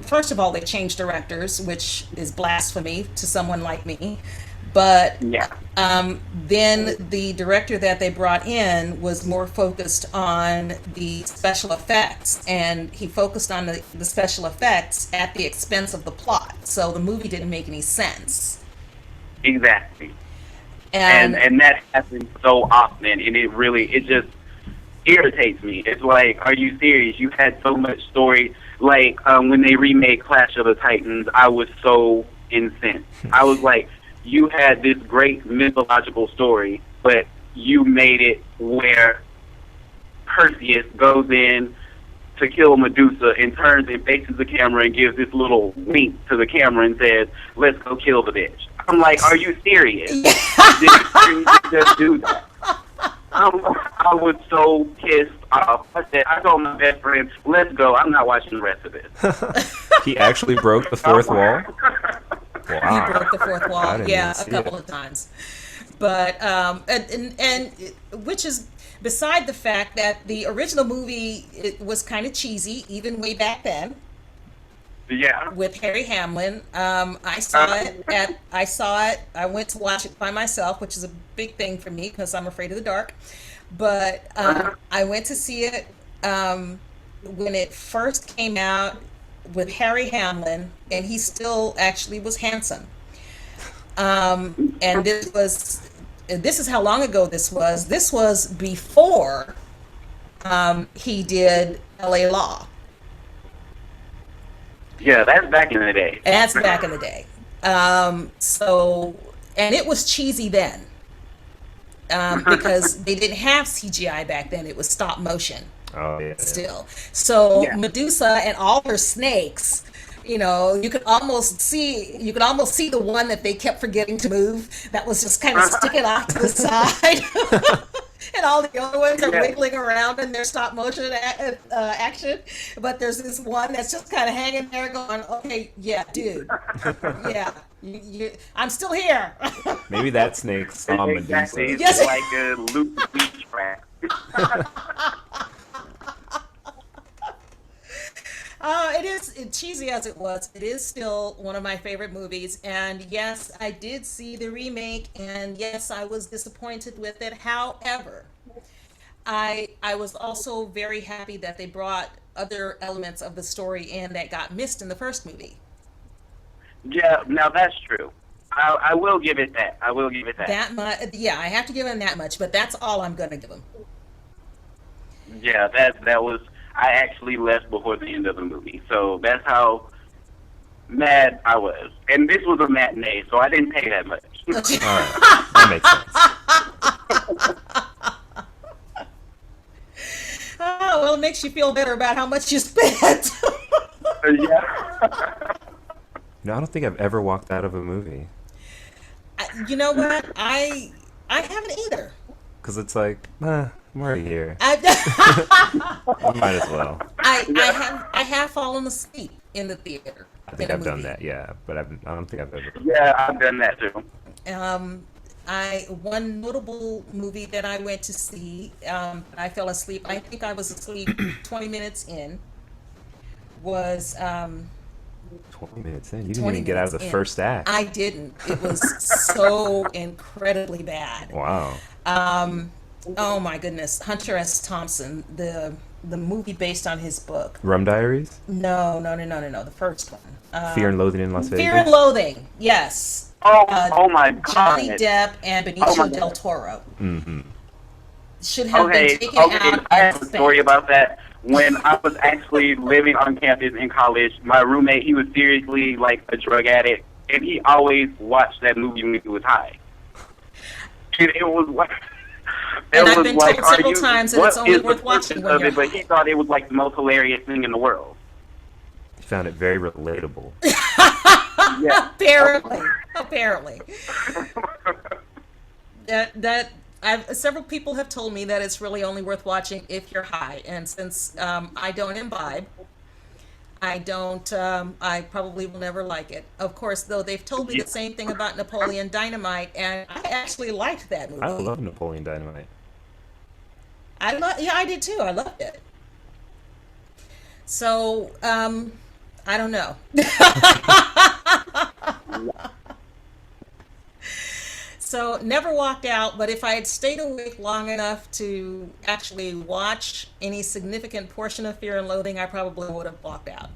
First of all, they changed directors, which is blasphemy to someone like me. But then the director that they brought in was more focused on the special effects, and he focused on the special effects at the expense of the plot. So the movie didn't make any sense. Exactly. And that happens so often, and it just irritates me. It's like, are you serious? You had so much story. Like, when they remade Clash of the Titans, I was so incensed. I was like, you had this great mythological story, but you made it where Perseus goes in to kill Medusa and turns and faces the camera and gives this little wink to the camera and says, "Let's go kill the bitch." I'm like, are you serious? Did you just do that? I was so pissed off. I told my best friend, "Let's go. I'm not watching the rest of this." He actually broke the fourth wall? Wow. He broke the fourth wall, a couple of times. But, and which is beside the fact that the original movie was kind of cheesy, even way back then. Yeah. With Harry Hamlin. I saw it. I went to watch it by myself, which is a big thing for me because I'm afraid of the dark. But I went to see it when it first came out with Harry Hamlin, and he still actually was handsome. And this is how long ago this was. This was before he did LA Law. Yeah, that's back in the day. That's back in the day. So, and it was cheesy then. Because they didn't have CGI back then. It was stop motion. Oh, yeah. Still. So Medusa and all her snakes, you could almost see the one that they kept forgetting to move that was just kind of sticking off to the side. And all the other ones are wiggling around in their stop motion action. But there's this one that's just kind of hanging there going, okay, yeah, dude. Yeah, I'm still here. Maybe that snake saw Medusa. Exactly. It's like a loop beach track. It is cheesy as it was. It is still one of my favorite movies. And yes, I did see the remake, and yes, I was disappointed with it. However, I was also very happy that they brought other elements of the story in that got missed in the first movie. Yeah, now that's true. I will give it that. I I have to give him that much, but that's all I'm going to give him. Yeah, that was. I actually left before the end of the movie, so that's how mad I was. And this was a matinee, so I didn't pay that much. All right, that makes sense. Oh, well, it makes you feel better about how much you spent. Yeah. No, I don't think I've ever walked out of a movie. You know what? I haven't either. Because it's like, I'm already here. I might as well. I have fallen asleep in the theater. I think I've done that, yeah, but I don't think I've ever. Yeah, I've done that too. One notable movie that I went to see, I fell asleep. I think I was asleep 20 minutes in. Was 20 minutes in? You didn't even get out of the first act. I didn't. It was so incredibly bad. Wow. Oh my goodness, Hunter S. Thompson, the movie based on his book. Rum Diaries? No, the first one. Fear and Loathing in Las Vegas? Fear and Loathing, yes. Oh my God. Johnny Depp and Benicio del Toro. Mm-hmm. Should have been taken out. I have a story about that. When I was actually living on campus in college, my roommate, he was seriously like a drug addict, and he always watched that movie when he was high. And it was like, And It I've was been like, told are several you, times that it's what only is the worth watching purpose when of you're it? But he high. thought it was like the most hilarious thing in the world. You found it very relatable. Yeah. Apparently. That several people have told me that it's really only worth watching if you're high, and since I don't imbibe, I don't. I probably will never like it. Of course, though, they've told me Yeah. the same thing about Napoleon Dynamite, and I actually liked that I movie. love Napoleon Dynamite. Yeah, I did too. I loved it. So, I don't know. So never walked out, but if I had stayed awake long enough to actually watch any significant portion of Fear and Loathing, I probably would have walked out.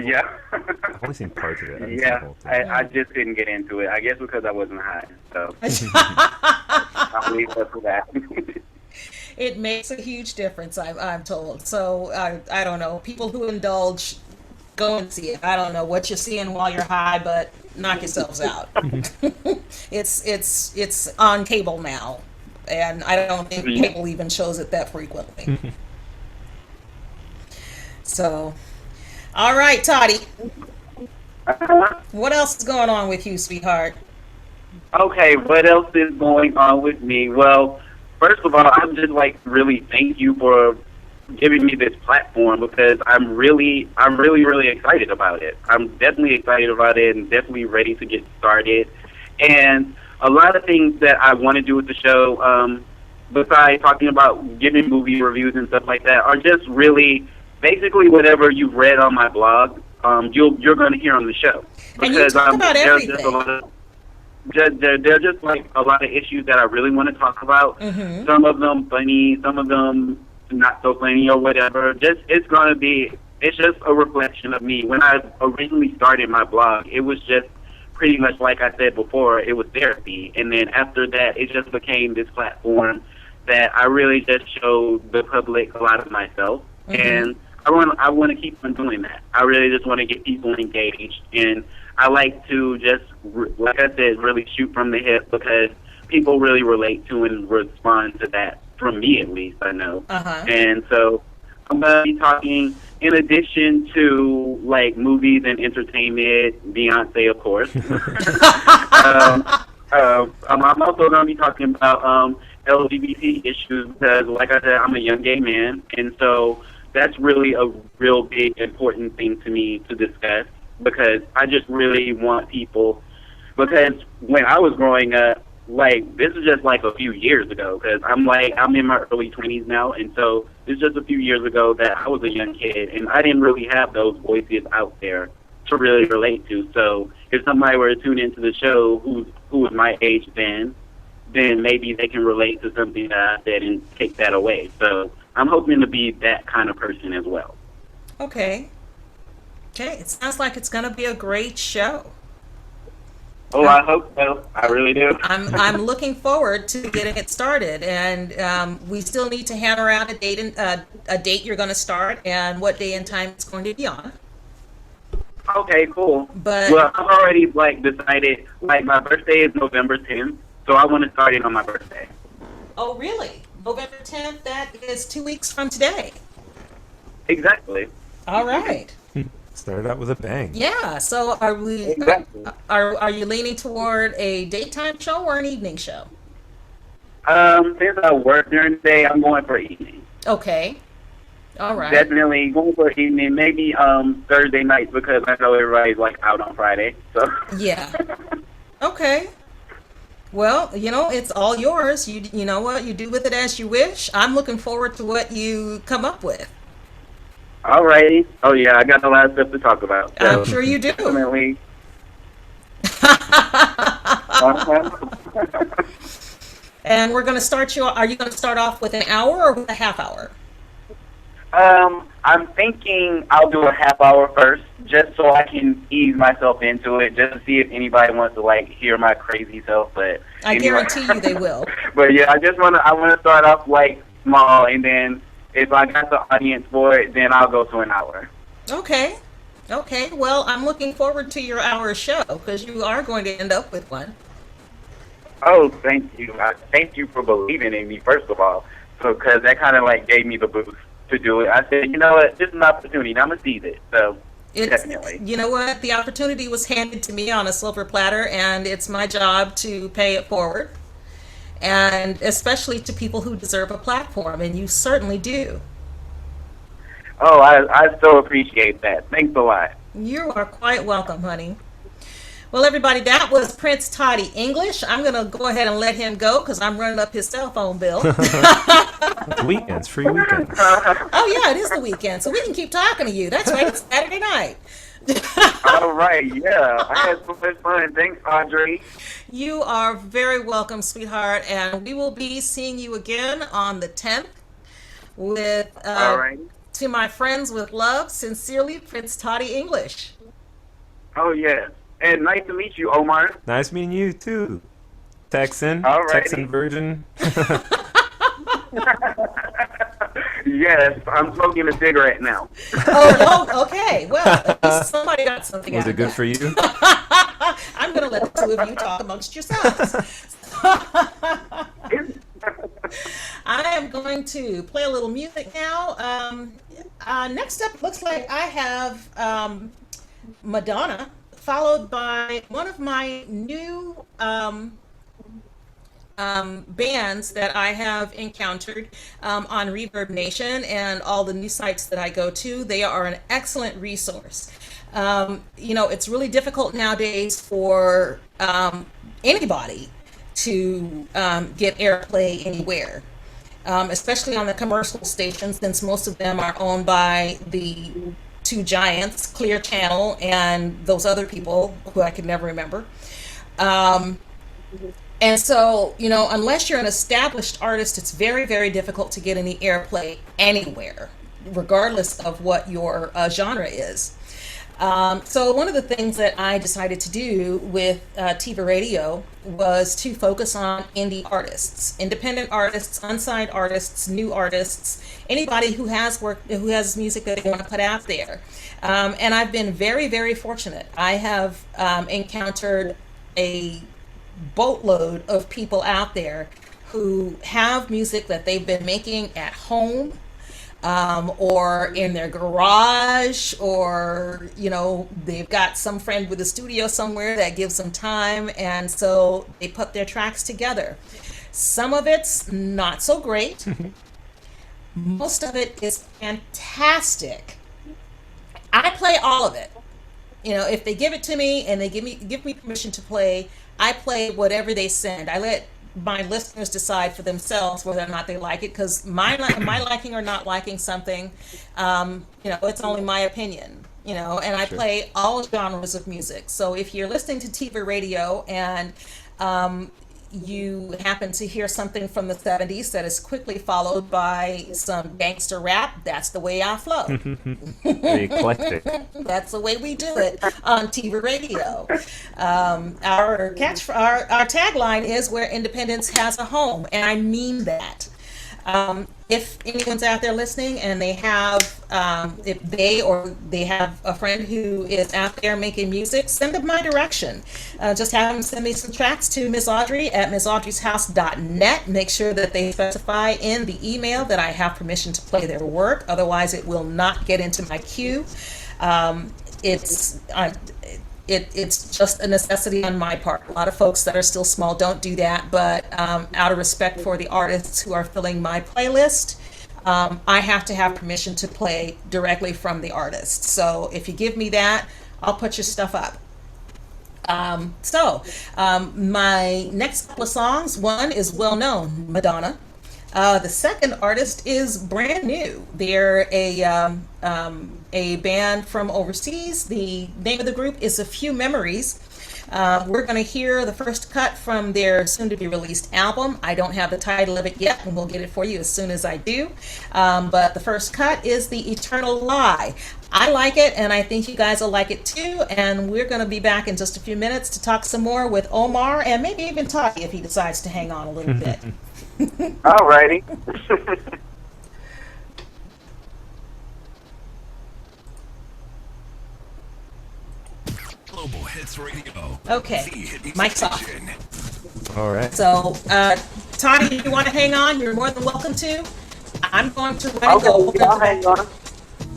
Yeah. I've only seen parts of it. I haven't seen the Yeah. whole thing. I just couldn't get into it. I guess because I wasn't high. So I'll leave that for that. It makes a huge difference, I'm told. So I don't know. People who indulge, go and see it. I don't know what you're seeing while you're high, but knock yourselves out. It's on cable now, and I don't think cable even shows it that frequently. So, all right, Toddy, what else is going on with you, sweetheart? Okay, what else is going on with me? Well, first of all, I'm just like really thank you for giving me this platform because I'm really, really excited about it. I'm definitely excited about it and definitely ready to get started. And a lot of things that I want to do with the show, besides talking about giving movie reviews and stuff like that, are just really basically whatever you've read on my blog, you're going to hear on the show. And you talk about there's just a everything. lot of there are just like a lot of issues that I really want to talk about. Mm-hmm. Some of them funny, some of them not so funny or whatever. It's just a reflection of me. When I originally started my blog, it was just pretty much like I said before, it was therapy. And then after that, it just became this platform that I really just showed the public a lot of myself. Mm-hmm. And I want to keep on doing that. I really just want to get people engaged. And I like to just, like I said, really shoot from the hip because people really relate to and respond to that, from me at least, I know. Uh-huh. And so I'm going to be talking, in addition to, like, movies and entertainment, Beyonce, of course. I'm also going to be talking about LGBT issues because, like I said, I'm a young gay man. And so that's really a real big, important thing to me to discuss because I just really want people, because when I was growing up, like, this is just like a few years ago, because I'm in my early 20s now, and so it's just a few years ago that I was a young kid, and I didn't really have those voices out there to really relate to. So if somebody were to tune into the show who was my age then maybe they can relate to something that I said and take that away. So I'm hoping to be that kind of person as well. Okay. It sounds like it's going to be a great show. Oh, I hope so. I really do. I'm looking forward to getting it started, and we still need to hammer out a date you're going to start and what day and time it's going to be on. Okay, cool. But well, I've already decided. My birthday is November 10th, so I want to start it on my birthday. Oh, really? November 10th? That is 2 weeks from today. Exactly. All right. Started out with a bang. Yeah. So are we? Exactly. Are you leaning toward a daytime show or an evening show? Since I work during the day, I'm going for evening. Okay. All right. Definitely going for evening. Maybe Thursday nights because I know everybody's out on Friday. So. Yeah. Okay. Well, it's all yours. You know what? You do with it as you wish. I'm looking forward to what you come up with. Alrighty. Oh yeah, I got a lot of stuff to talk about. So I'm sure you do. Definitely. And we're going to start you. Are you going to start off with an hour or with a half hour? I'm thinking I'll do a half hour first, just so I can ease myself into it, just to see if anybody wants to hear my crazy self. But I guarantee you they will. But yeah, I want to start off small, and then if I got the audience for it, then I'll go to an hour. Okay. Well, I'm looking forward to your hour show because you are going to end up with one. Oh, thank you. Thank you for believing in me, first of all. So, because that kind of like gave me the boost to do it. I said, you know what, this is an opportunity. I'm gonna seize it. So, definitely. You know what? The opportunity was handed to me on a silver platter, and it's my job to pay it forward, and especially to people who deserve a platform, and you certainly do. Oh, I so appreciate that. Thanks a lot. You are quite welcome, honey. Well, everybody, that was Prince Toddy English. I'm going to go ahead and let him go because I'm running up his cell phone bill. Weekends, free weekends. Oh, yeah, it is the weekend, so we can keep talking to you. That's right, it's Saturday night. All right, yeah. I had so much fun. Thanks, Audrey. You are very welcome, sweetheart, and we will be seeing you again on the 10th with, All right. to my friends with love, sincerely, Prince Toddy English. Oh, yeah. And nice to meet you, Omar. Nice meeting you too, Texan. Alrighty. Texan virgin. Yes, I'm smoking a cigarette now. Oh, okay. Well, at least somebody got something Was out it of good that. for you? I'm going to let the two of you talk amongst yourselves. I am going to play a little music now. Next up, looks like I have Madonna, followed by one of my new bands that I have encountered on Reverb Nation and all the new sites that I go to. They are an excellent resource. It's really difficult nowadays for anybody to get airplay anywhere, especially on the commercial stations, since most of them are owned by the two giants, Clear Channel and those other people who I could never remember. And so, unless you're an established artist, it's very, very difficult to get any airplay anywhere, regardless of what your genre is. So one of the things that I decided to do with TEVARadio was to focus on indie artists, independent artists, unsigned artists, new artists, anybody who has music that they want to put out there. And I've been very, very fortunate. I have encountered a boatload of people out there who have music that they've been making at home, or in their garage, or they've got some friend with a studio somewhere that gives them time, and so they put their tracks together. Some of it's not so great. Most of it is fantastic. I play all of it. If they give it to me and they give me permission to play, I play whatever they send. I let my listeners decide for themselves whether or not they like it, because my liking or not liking something, it's only my opinion, and I Sure. play all genres of music. So if you're listening to TEVARadio and you happen to hear something from the 70s that is quickly followed by some gangster rap, that's the way I flow. Very eclectic. That's the way we do it on TEVARadio. Our tagline is "Where Independence Has a Home," and I mean that. If anyone's out there listening and they have, if they have a friend who is out there making music, send them my direction. Just have them send me some tracks to Miss Audrey at missaudreyshouse.net. Make sure that they specify in the email that I have permission to play their work. Otherwise, it will not get into my queue. It's just a necessity on my part. A lot of folks that are still small don't do that, but out of respect for the artists who are filling my playlist, I have to have permission to play directly from the artist. So if you give me that, I'll put your stuff up. My next couple of songs, one is well known, Madonna. The second artist is brand new. They're a band from overseas. The name of the group is A Few Memories. We're going to hear the first cut from their soon-to-be-released album. I don't have the title of it yet, and we'll get it for you as soon as I do. But the first cut is The Eternal Lie. I like it, and I think you guys will like it too. And we're going to be back in just a few minutes to talk some more with Omar, and maybe even Toddy if he decides to hang on a little bit. Alrighty. Global Hits Radio. Okay, The hit mic's off. station. All right. So, Toddy, if you want to hang on, you're more than welcome to. I'm going to run and go. Okay, I'll hang on.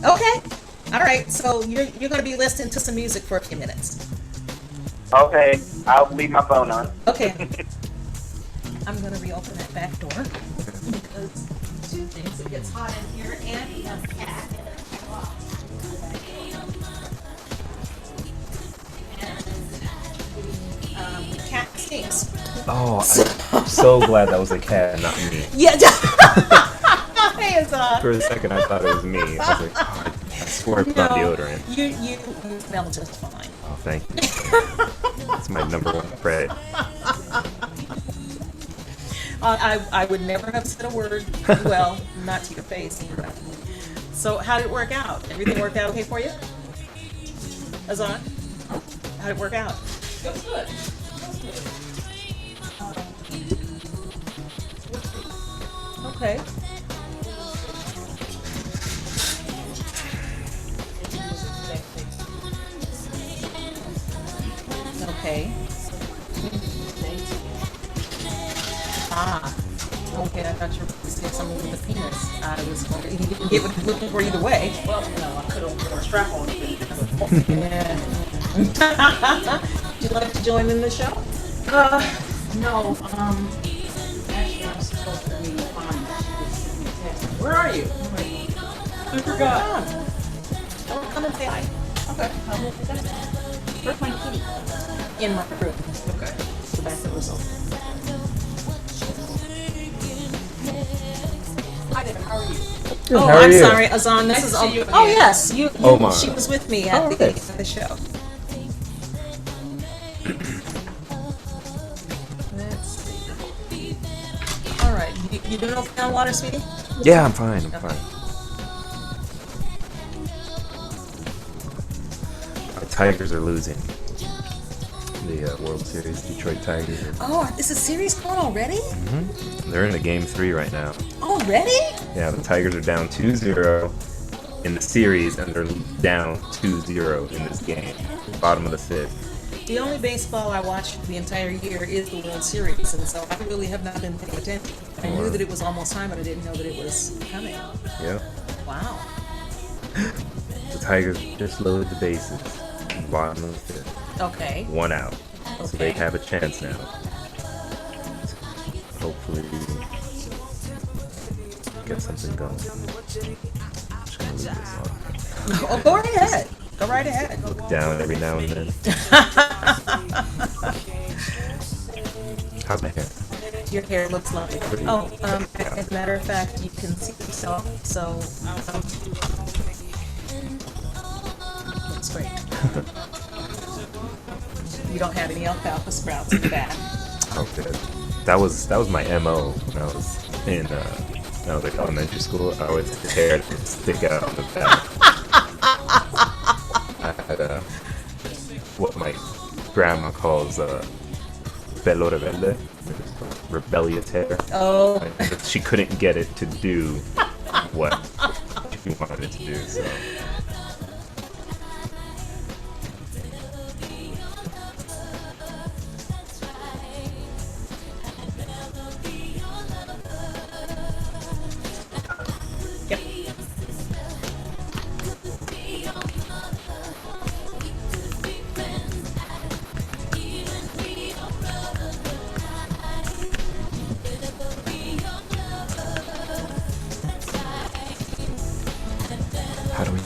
Okay. All right. So you're going to be listening to some music for a few minutes. Okay, I'll leave my phone on. Okay. I'm going to reopen that back door because two things. It gets hot in here and we have a cat. The cat stinks. Oh, I'm so glad that was a cat, not me. Yeah. Hey, For a second, I thought it was me. I was like, oh, I swore it's not deodorant. You smell just fine. Oh, thank you. That's my number one prey. I would never have said a word. Well, not to your face. So how did it work out? Everything worked out okay for you? Azan? How did it work out? It was good. Okay. Okay. Ah. Okay, I thought you were going to say something with the penis. I was wondering if you didn't get what you were looking for either way. Well, no, I could have put a strap on it. Yeah. Would you like to join in the show? No, actually, I'm supposed to be fine. Where are you? I forgot. Oh, come and say hi. Okay, where's my kitty? In my room. Okay. So that's the result. Hi there, how are you? Oh, how are I'm you? sorry, Azan. This Nice is to see you oh again. yes, you Omar. she was with me at Oh, the okay. beginning of the show. Let's see. All right, you doing okay on water, sweetie? Yeah, I'm fine. I'm fine. The Tigers are losing. The World Series, Detroit Tigers. Oh, is the series going already? They're in a game 3 right now. Already? Yeah, the Tigers are down 2-0 in the series, and they're down 2-0 in this game. Bottom of the 5th. The only baseball I watched the entire year is the World Series, and so I really have not been paying attention. I knew that it was almost time, but I didn't know that it was coming. Yeah. Wow. The Tigers just loaded the bases. Bottom of the 5th. Okay. 1 out. So they Okay. have a chance now. Hopefully get something going. Just gonna leave this on. Oh, go right ahead. Go right ahead. Look down every now and then. How's my hair? Your hair looks lovely. Oh, as a matter of fact, you can see yourself, so looks great. You don't have any alfalfa sprouts in the back. Okay. That was my MO when I was in elementary school. I always had hair to stick out on the back. I had what my grandma calls pelo rebelde, rebellious hair. Oh, She couldn't get it to do what she wanted it to do. So. yep. How do we?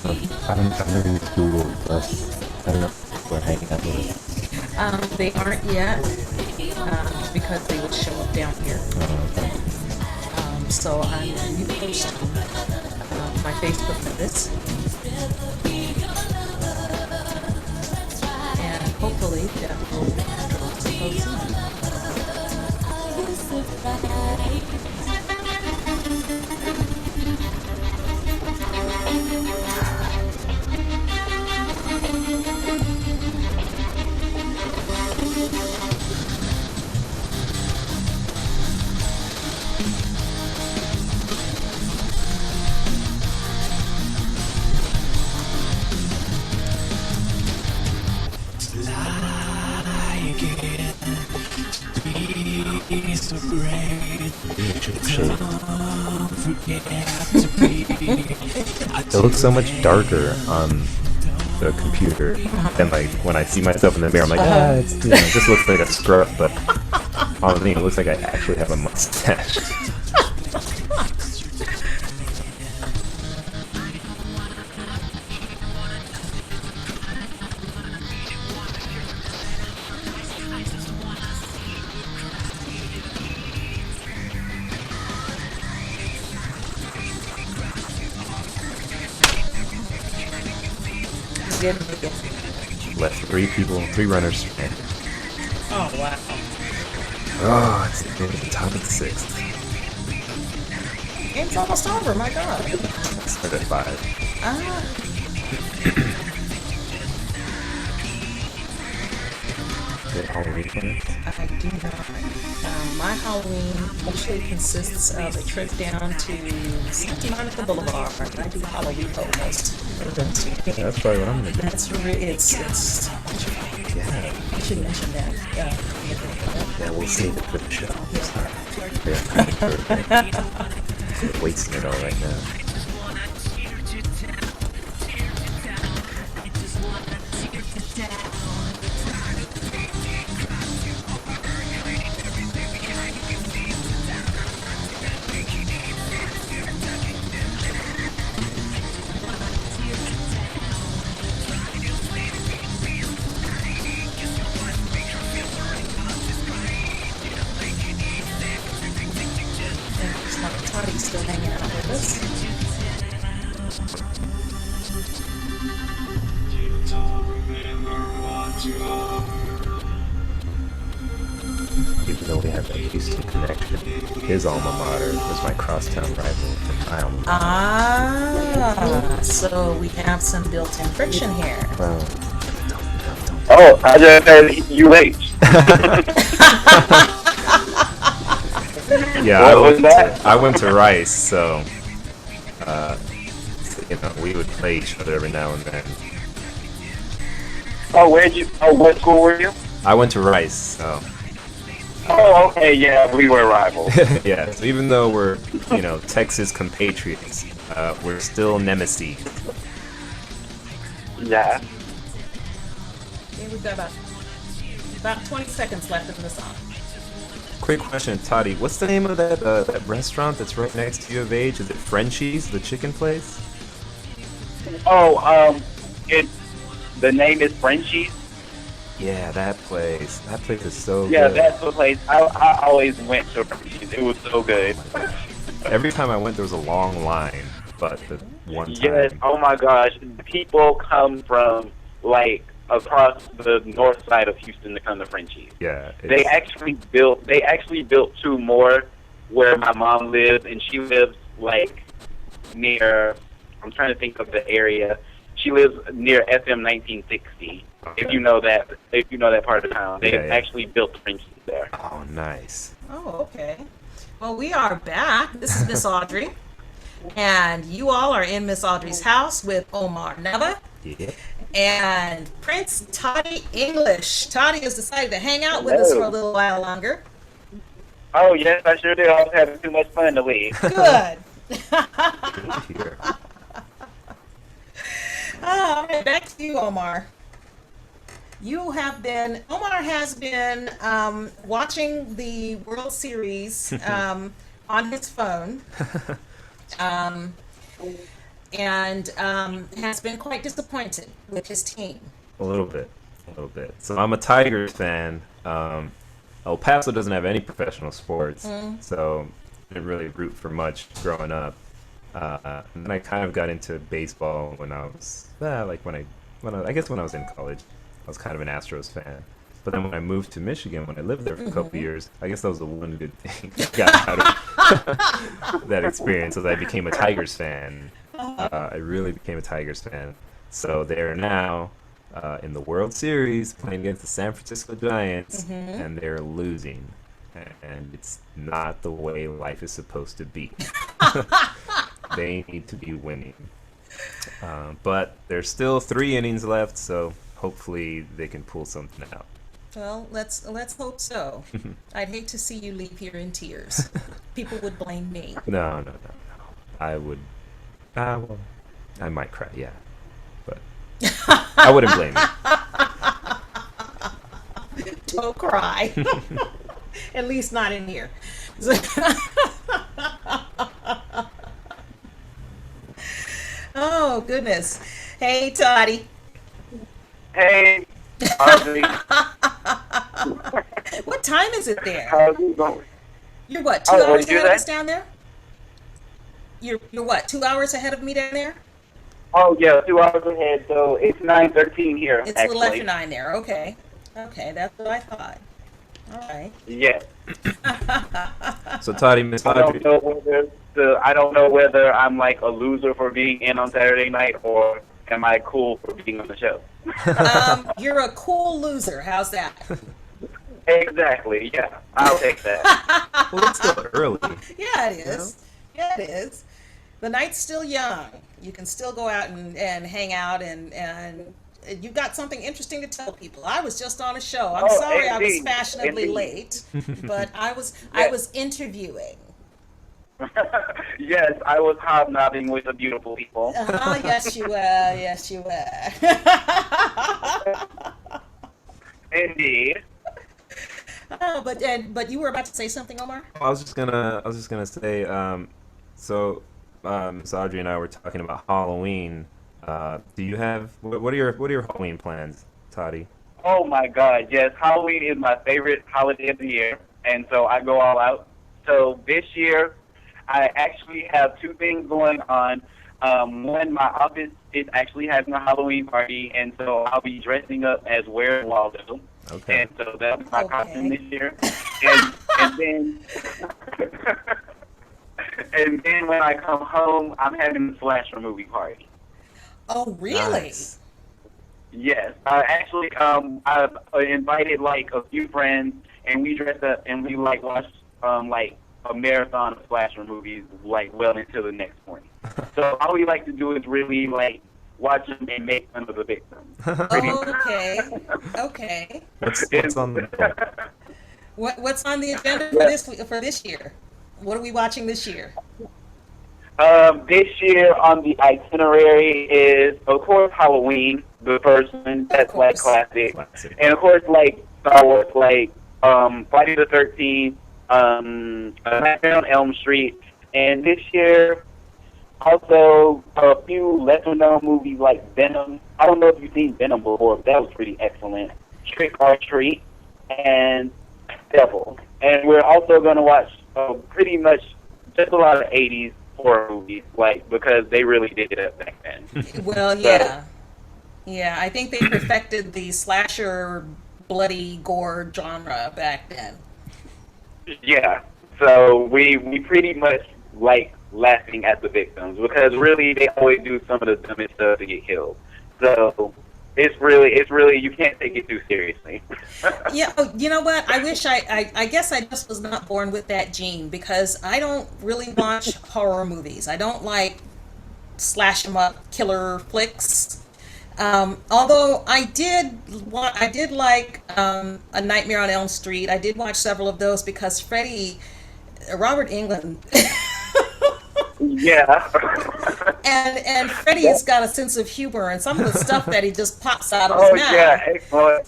I've never used Google Plus. I don't know if we're hanging out with it. They aren't yet because they would show up down here. So I'm reposting my Facebook for this, and hopefully that will drop some posts in. It looks so much darker on the computer than like when I see myself in the mirror. I'm like, it just looks like a scrub, but on the thing, it looks like I actually have a mustache. Left three runners. Oh, wow. Oh, it's in the top of the sixth. Game's almost over, my God. Start at 5. Good Halloween plans? I do not. My Halloween usually consists of a trip down to Santa Monica Boulevard. I do Halloween most. Yeah, that's probably what I'm gonna do. It's Yeah. I should mention that. Yeah, we'll save it for the show. Yeah, we're wasting it all right now. Toddy's still hanging out with us. Even though we have a Houston connection, his alma mater was my crosstown rival from my alma mater. So we have some built-in friction here. Well, Oh, I just said UH. yeah, What was that? I went to Rice, so we would play each other every now and then. Oh, what school were you? I went to Rice, so Oh, okay, yeah, we were rivals. yeah. So even though we're Texas compatriots, we're still nemesis. Yeah. Okay, we've got about 20 seconds left in the song. Quick question, Toddy. What's the name of that restaurant that's right next to U of H? Is it Frenchie's, the chicken place? Oh, the name is Frenchie's. Yeah, that place. That place is so Yeah, good. that's the place. I always went to Frenchie's. It was so good. Every time I went, there was a long line, but the one time. Yes. Oh my gosh, people come from like across the north side of Houston to come to Frenchie's. Yeah. They actually built 2 more where my mom lives, and she lives like near. I'm trying to think of the area. She lives near FM 1960. Okay. If you know that part of town, they Yeah. actually built Frenchie's there. Oh, nice. Oh, okay. Well, we are back. This is Miss Audrey. And you all are in Miss Audrey's house with Omar Nava Yeah. and Prince Toddy English. Toddy has decided to hang out with us Hello. for a little while longer. Oh yes, I sure did. I was having too much fun to leave. Good. Here. All right, back to you, Omar. Omar has been watching the World Series on his phone. And has been quite disappointed with his team. A little bit. So I'm a Tigers fan. El Paso doesn't have any professional sports, so I didn't really root for much growing up. And then I kind of got into baseball when I was when I was in college. I was kind of an Astros fan. But then when I moved to Michigan, when I lived there for a couple years, I guess that was the one good thing I got out of that experience, was I became a Tigers fan. I really became a Tigers fan. So they're now in the World Series playing against the San Francisco Giants, and they're losing. And it's not the way life is supposed to be. They need to be winning. But there's still 3 innings left, so hopefully they can pull something out. Well, let's hope so. I'd hate to see you leave here in tears. People would blame me. No. I would. Well, I might cry. Yeah, but I wouldn't blame you. Don't cry. At least not in here. Oh, goodness. Hey, Toddy. Hey, Audrey. What time is it there? How's it going? You're what, 2 Oh, hours you ahead of there? us down there? You're what, 2 hours ahead of me down there? Oh, yeah, 2 hours ahead, so it's 9:13 here, It's actually. a little after 9 there. Okay. Okay, that's what I thought. All right. Yes. So Toddy, Miss Audrey. I don't know whether I'm like a loser for being in on Saturday night, or am I cool for being on the show? You're a cool loser. How's that? Exactly, yeah. I'll take that. Well, it's still early. Yeah, it is. Yeah, it is. The night's still young. You can still go out and hang out, and you've got something interesting to tell people. I was just on a show. I'm sorry I was indeed. fashionably Indeed. late, but I was interviewing. Yes, I was hobnobbing with the beautiful people. Oh, yes, you were. Yes, you were. Indeed. Oh, but you were about to say something, Omar? I was just gonna say, so Miss Audrey and I were talking about Halloween. Do you have what are your Halloween plans, Toddy? Oh my God, yes, Halloween is my favorite holiday of the year, and so I go all out. So this year, I actually have two things going on. One, my office is actually having a Halloween party, and so I'll be dressing up as Where Waldo. Okay. And so that'll be my Okay. costume this year. And then and then when I come home, I'm having a slasher movie party. Oh, really? Nice. Yes, actually, I've invited like a few friends, and we dressed up and we like watched like a marathon of slasher movies like well into the next morning. So all we like to do is really like watch them and make fun of the victims. Okay. Okay. What's on the What's on the agenda for this year? What are we watching this year? This year on the itinerary is, of course, Halloween, the first one. That's like classic. And of course, like Star Wars, like Friday the 13th, Nightmare on Elm Street, and this year also a few lesser known movies like Venom. I don't know if you've seen Venom before, but that was pretty excellent. Trick or Treat and Devil. And we're also going to watch pretty much just a lot of 80s horror movies, like, because they really did it up back then. Well, yeah. Yeah, I think they perfected the slasher bloody gore genre back then. Yeah, so we pretty much like laughing at the victims, because really they always do some of the dumbest stuff to get killed. So it's really you can't take it too seriously. Yeah, you know what? I wish I guess I just was not born with that gene, because I don't really watch horror movies. I don't like slash 'em up killer flicks. Although I did like A Nightmare on Elm Street. I did watch several of those because Robert Englund. Yeah. and Freddie has got a sense of humor, and some of the stuff that he just pops out of his mouth. Oh yeah, excellent.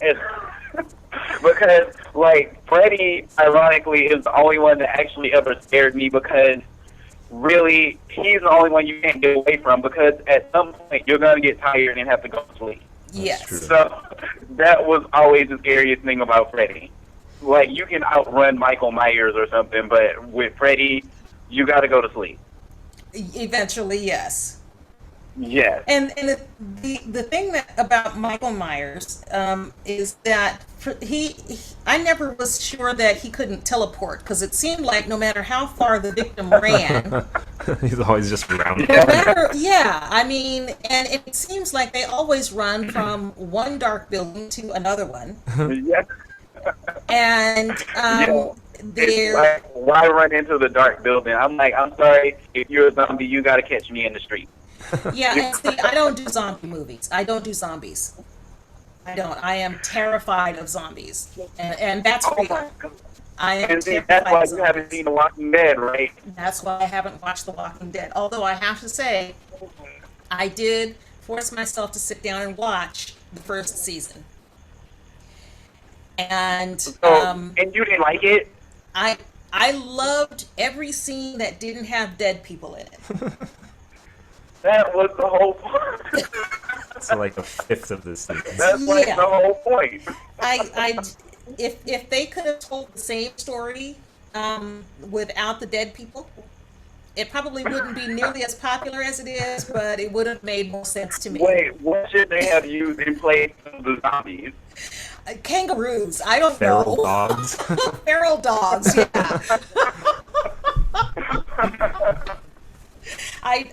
Because like Freddie, ironically, is the only one that actually ever scared me, because really he's the only one you can't get away from, because at some point you're gonna get tired and have to go to sleep. Yes. true. So that was always the scariest thing about Freddie. Like, you can outrun Michael Myers or something, but with Freddie, you got to go to sleep. Eventually, yes. Yes. And the thing about Michael Myers is that I never was sure that he couldn't teleport, because it seemed like no matter how far the victim ran, He's always just around. yeah, I mean, and it seems like they always run from one dark building to another one, Yes. and Yeah. It's they're like, why run into the dark building? I'm like, I'm sorry, if you're a zombie, you got to catch me in the street. yeah. And see, I don't do zombie movies. I don't do zombies. I don't. I am terrified of zombies, and that's Oh real. my God. I am And see, terrified that's of why you zombies. haven't seen The Walking Dead, right? That's why I haven't watched The Walking Dead. Although I have to say, I did force myself to sit down and watch the first season, and So, and you didn't like it? I I loved every scene that didn't have dead people in it. That was the whole point. It's like a fifth of the season. That's like Yeah. the whole point. If they could have told the same story without the dead people, it probably wouldn't be nearly as popular as it is, but it would have made more sense to me. Wait, what should they have used in place of the zombies? Kangaroos, I don't Feral know. dogs. Feral dogs, yeah. I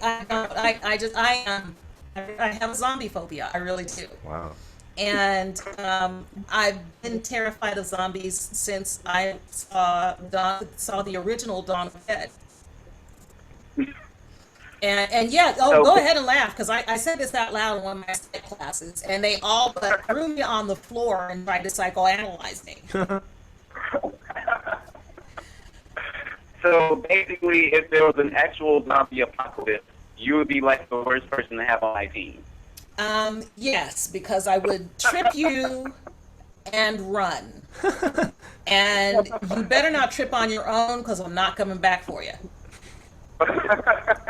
have a zombie phobia. I really do. Wow. And I've been terrified of zombies since I saw the original Dawn of the Dead. And yeah, go ahead and laugh, because I said this out loud in one of my psych classes, and they all but threw me on the floor and tried to psychoanalyze me. So basically, if there was an actual zombie apocalypse, you would be like the worst person to have on my team. Yes, because I would trip you and run. And you better not trip on your own, because I'm not coming back for you.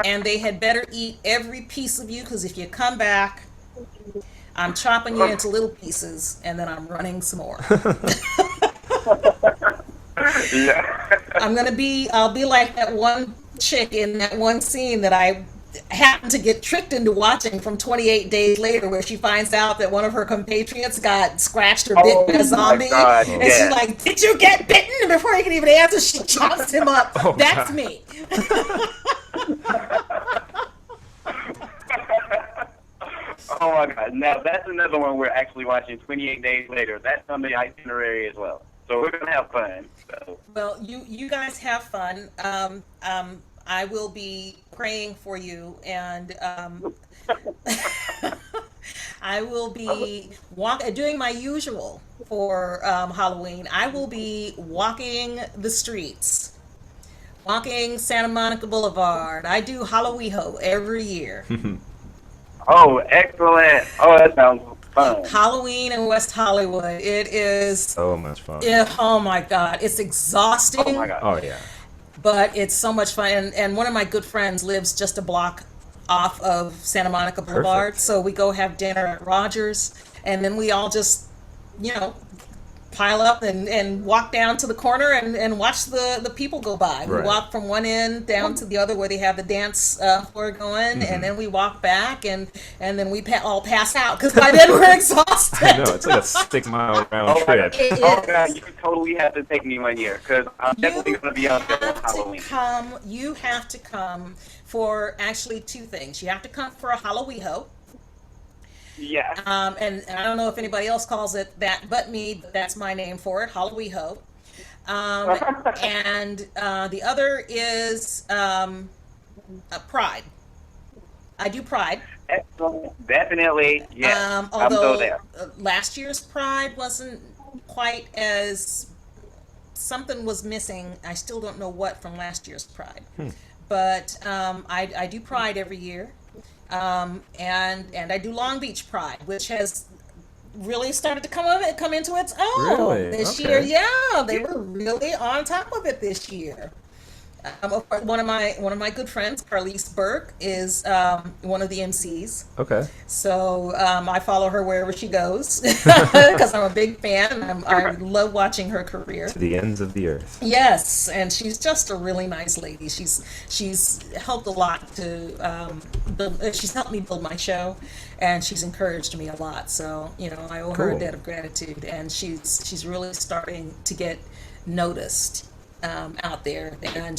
And they had better eat every piece of you, because if you come back, I'm chopping you into little pieces, and then I'm running some more. Yeah. I'll be like that one chick in that one scene that I happened to get tricked into watching from 28 Days Later, where she finds out that one of her compatriots got scratched or bit by a zombie. God, And yes. she's like, "Did you get bitten?" And before he can even answer, she chops him up. Oh, That's God. me. Oh my God! Now that's another one we're actually watching 28 Days Later. That's on the itinerary as well. So we're gonna have fun. So. Well, you guys have fun. I will be praying for you, and I will be doing my usual for Halloween. I will be walking the streets, walking Santa Monica Boulevard. I do Halloween every year. Oh, excellent! Oh, that sounds fun. Halloween in West Hollywood. It is. So much fun. Oh my God, it's exhausting. Oh my God! Oh yeah. But it's so much fun. And one of my good friends lives just a block off of Santa Monica Boulevard. Perfect. So we go have dinner at Rogers, and then we all just, pile up and walk down to the corner and watch the people go by. We Right. walk from one end down to the other where they have the dance floor going, and then we walk back, and then we all pass out, because by then we're exhausted. I know, it's like a 6-mile round Oh my God! trip. It Oh is. God! You totally have to take me one year, because I'm definitely gonna be out there on Halloween. You have to come for actually two things. You have to come for a Halloween. Yeah. And I don't know if anybody else calls it that but me, but that's my name for it, Halloween. And the other is Pride. I do Pride. Excellent. Definitely. Yeah. I'm Although so there. last year's Pride wasn't quite as, something was missing. I still don't know what from last year's Pride. But I do Pride every year. And I do Long Beach Pride, which has really started to come into its own Really? this Okay. year. Yeah, they were really on top of it this year. One of my good friends, Carlise Burke, is one of the MCs. Okay. So I follow her wherever she goes because I'm a big fan. And I love watching her career. To the ends of the earth. Yes, and she's just a really nice lady. She's helped a lot to she's helped me build my show, and she's encouraged me a lot. So I owe her a Cool. debt of gratitude, and she's really starting to get noticed out there, and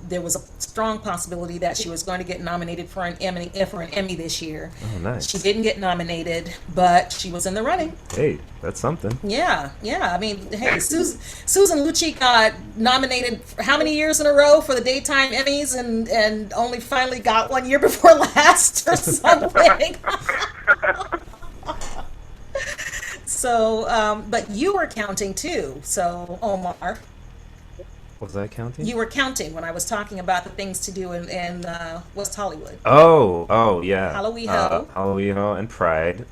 there was a strong possibility that she was going to get nominated for an Emmy this year. Oh, nice. She didn't get nominated, but she was in the running. Hey, that's something. Yeah. I mean, hey, Susan Lucci got nominated for how many years in a row for the daytime Emmys, and only finally got 1 year before last or something. So, but you were counting too. So, Omar, Was I counting? you were counting when I was talking about the things to do in West Hollywood. Oh, yeah. Halloween Ho. Halloween Ho and Pride.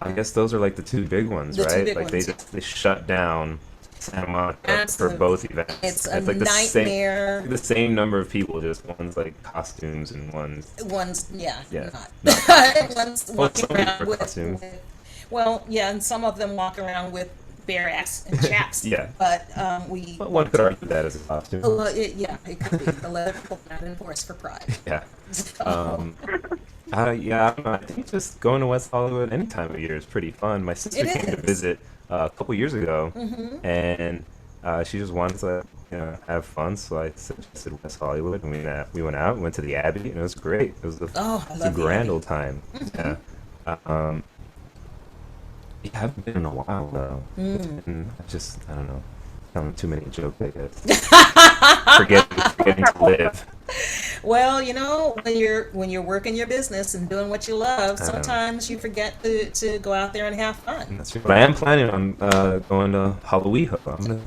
I guess those are like the two big ones, The two right? big Like ones. they shut down Santa Monica for Absolutely. both events. It's a like nightmare. the same number of people, just one's like costumes and one's One's, yeah, Yeah. not. One's Well, walking some around are with, costumes. well, yeah, and some of them walk around with bare ass and chaps. Yeah. But But one could argue that as a costume. well, yeah, it could be the leather people not enforced for Pride. Yeah. So, Yeah, I don't know. I think just going to West Hollywood any time of year is pretty fun. My sister It came to is. visit a couple years ago, Mm-hmm. and she just wanted to, have fun. So I suggested West Hollywood, and we went out, went to the Abbey, and it was great. It was I a love the grand Abbey. old time. Yeah. Yeah, I haven't been in a while though, and I don't know, telling too many jokes, I guess. Forgetting to live. Well, when you're working your business and doing what you love, know. sometimes you forget to go out there and have fun. That's true. But I am planning on going to Halloween.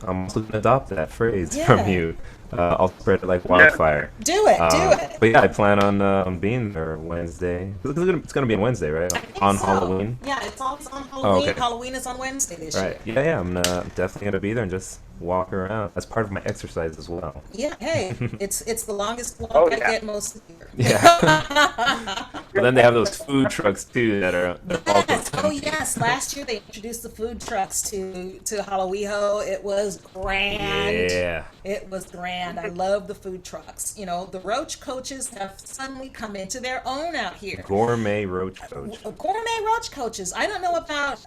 I'm also gonna adopt that phrase from Yeah. you. I'll spread it like wildfire. Do it, do it. But yeah, I plan on being there Wednesday. It's gonna be on Wednesday, right? I think On so. Halloween. Yeah, it's always on Halloween. okay. Halloween is on Wednesday this Right. year. Yeah. I'm definitely gonna be there and just walk around. That's part of my exercise as well. Yeah, hey, it's the longest walk Oh, I yeah. get most of the year. Yeah. But then they have those food trucks too that are all Yes. Oh empty. yes. Last year they introduced the food trucks to Halloween. It was grand. Yeah. It was grand. I love the food trucks. The roach coaches have suddenly come into their own out here. Gourmet roach coach. Gourmet roach coaches. I don't know about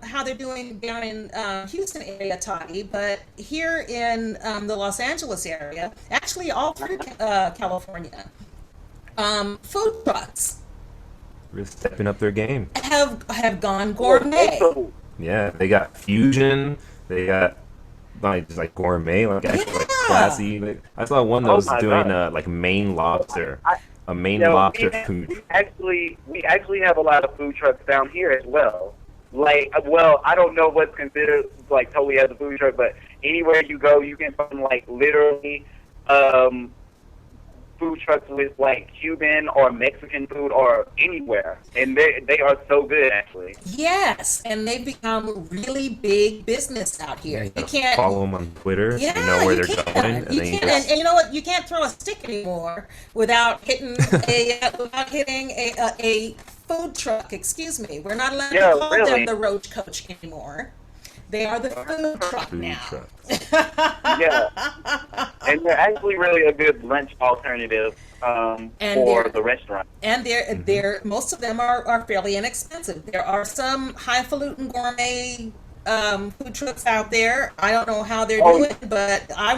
how they're doing down in Houston area, Toddy, but here in the Los Angeles area, actually all through California, food trucks Really stepping up their game. have gone gourmet. Also, Yeah, they got fusion. They got just like gourmet, like actually like Yeah. classy. Like, I saw one that Oh was my doing God. like Maine lobster, a Maine you know, lobster we food. actually have a lot of food trucks down here as well. Like, well, I don't know what's considered like totally as a food truck, but anywhere you go, you can find like literally food trucks with like Cuban or Mexican food or anywhere, and they are so good actually. Yes, and they've become really big business out here. You can't follow them on Twitter. Yeah, so you know where you they're can. going, and You then you can, just and you know what? You can't throw a stick anymore without hitting a food truck. Excuse me. We're not allowed Yeah, to call really. them the roach coach anymore. They are the food truck food now. trucks. Yeah, and they're actually really a good lunch alternative And for they're- the restaurant. And they're most of them are fairly inexpensive. There are some highfalutin gourmet food trucks out there. I don't know how they're Oh. doing, but I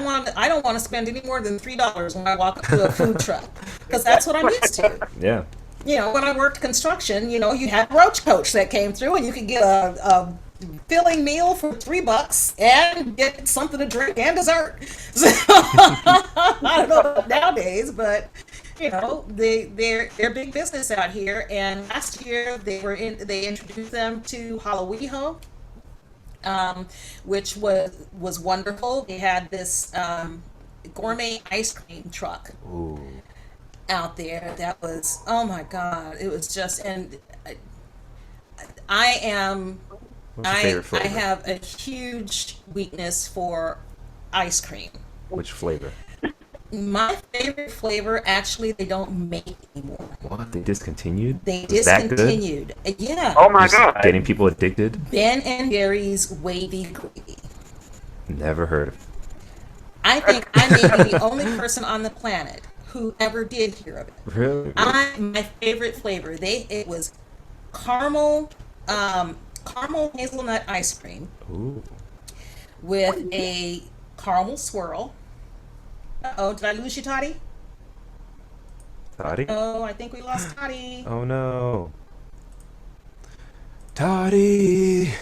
don't want to spend any more than $3 when I walk up to a food truck because that's what I'm used to. Yeah. When I worked construction, you had Roach Coach that came through, and you could get a filling meal for $3 and get something to drink and dessert. So, I don't know about nowadays, but they're big business out here. And last year they introduced them to Halloween, which was wonderful. They had this gourmet ice cream truck Ooh. out there that was, oh my God, it was just, and I am What's your I favorite flavor? have a huge weakness for ice cream. Which flavor? My favorite flavor, actually, they don't make anymore. What? They discontinued? They Was that good? discontinued. Yeah. Oh my Just God! Getting people addicted? Ben and Jerry's wavy gravy. Never heard of it. I think I may be the only person on the planet who ever did hear of it. Really? My favorite flavor. It was caramel hazelnut ice cream Ooh. with a caramel swirl. Uh-oh, did I lose you, Toddy? Toddy? Oh, I think we lost Toddy. Oh no. Toddy!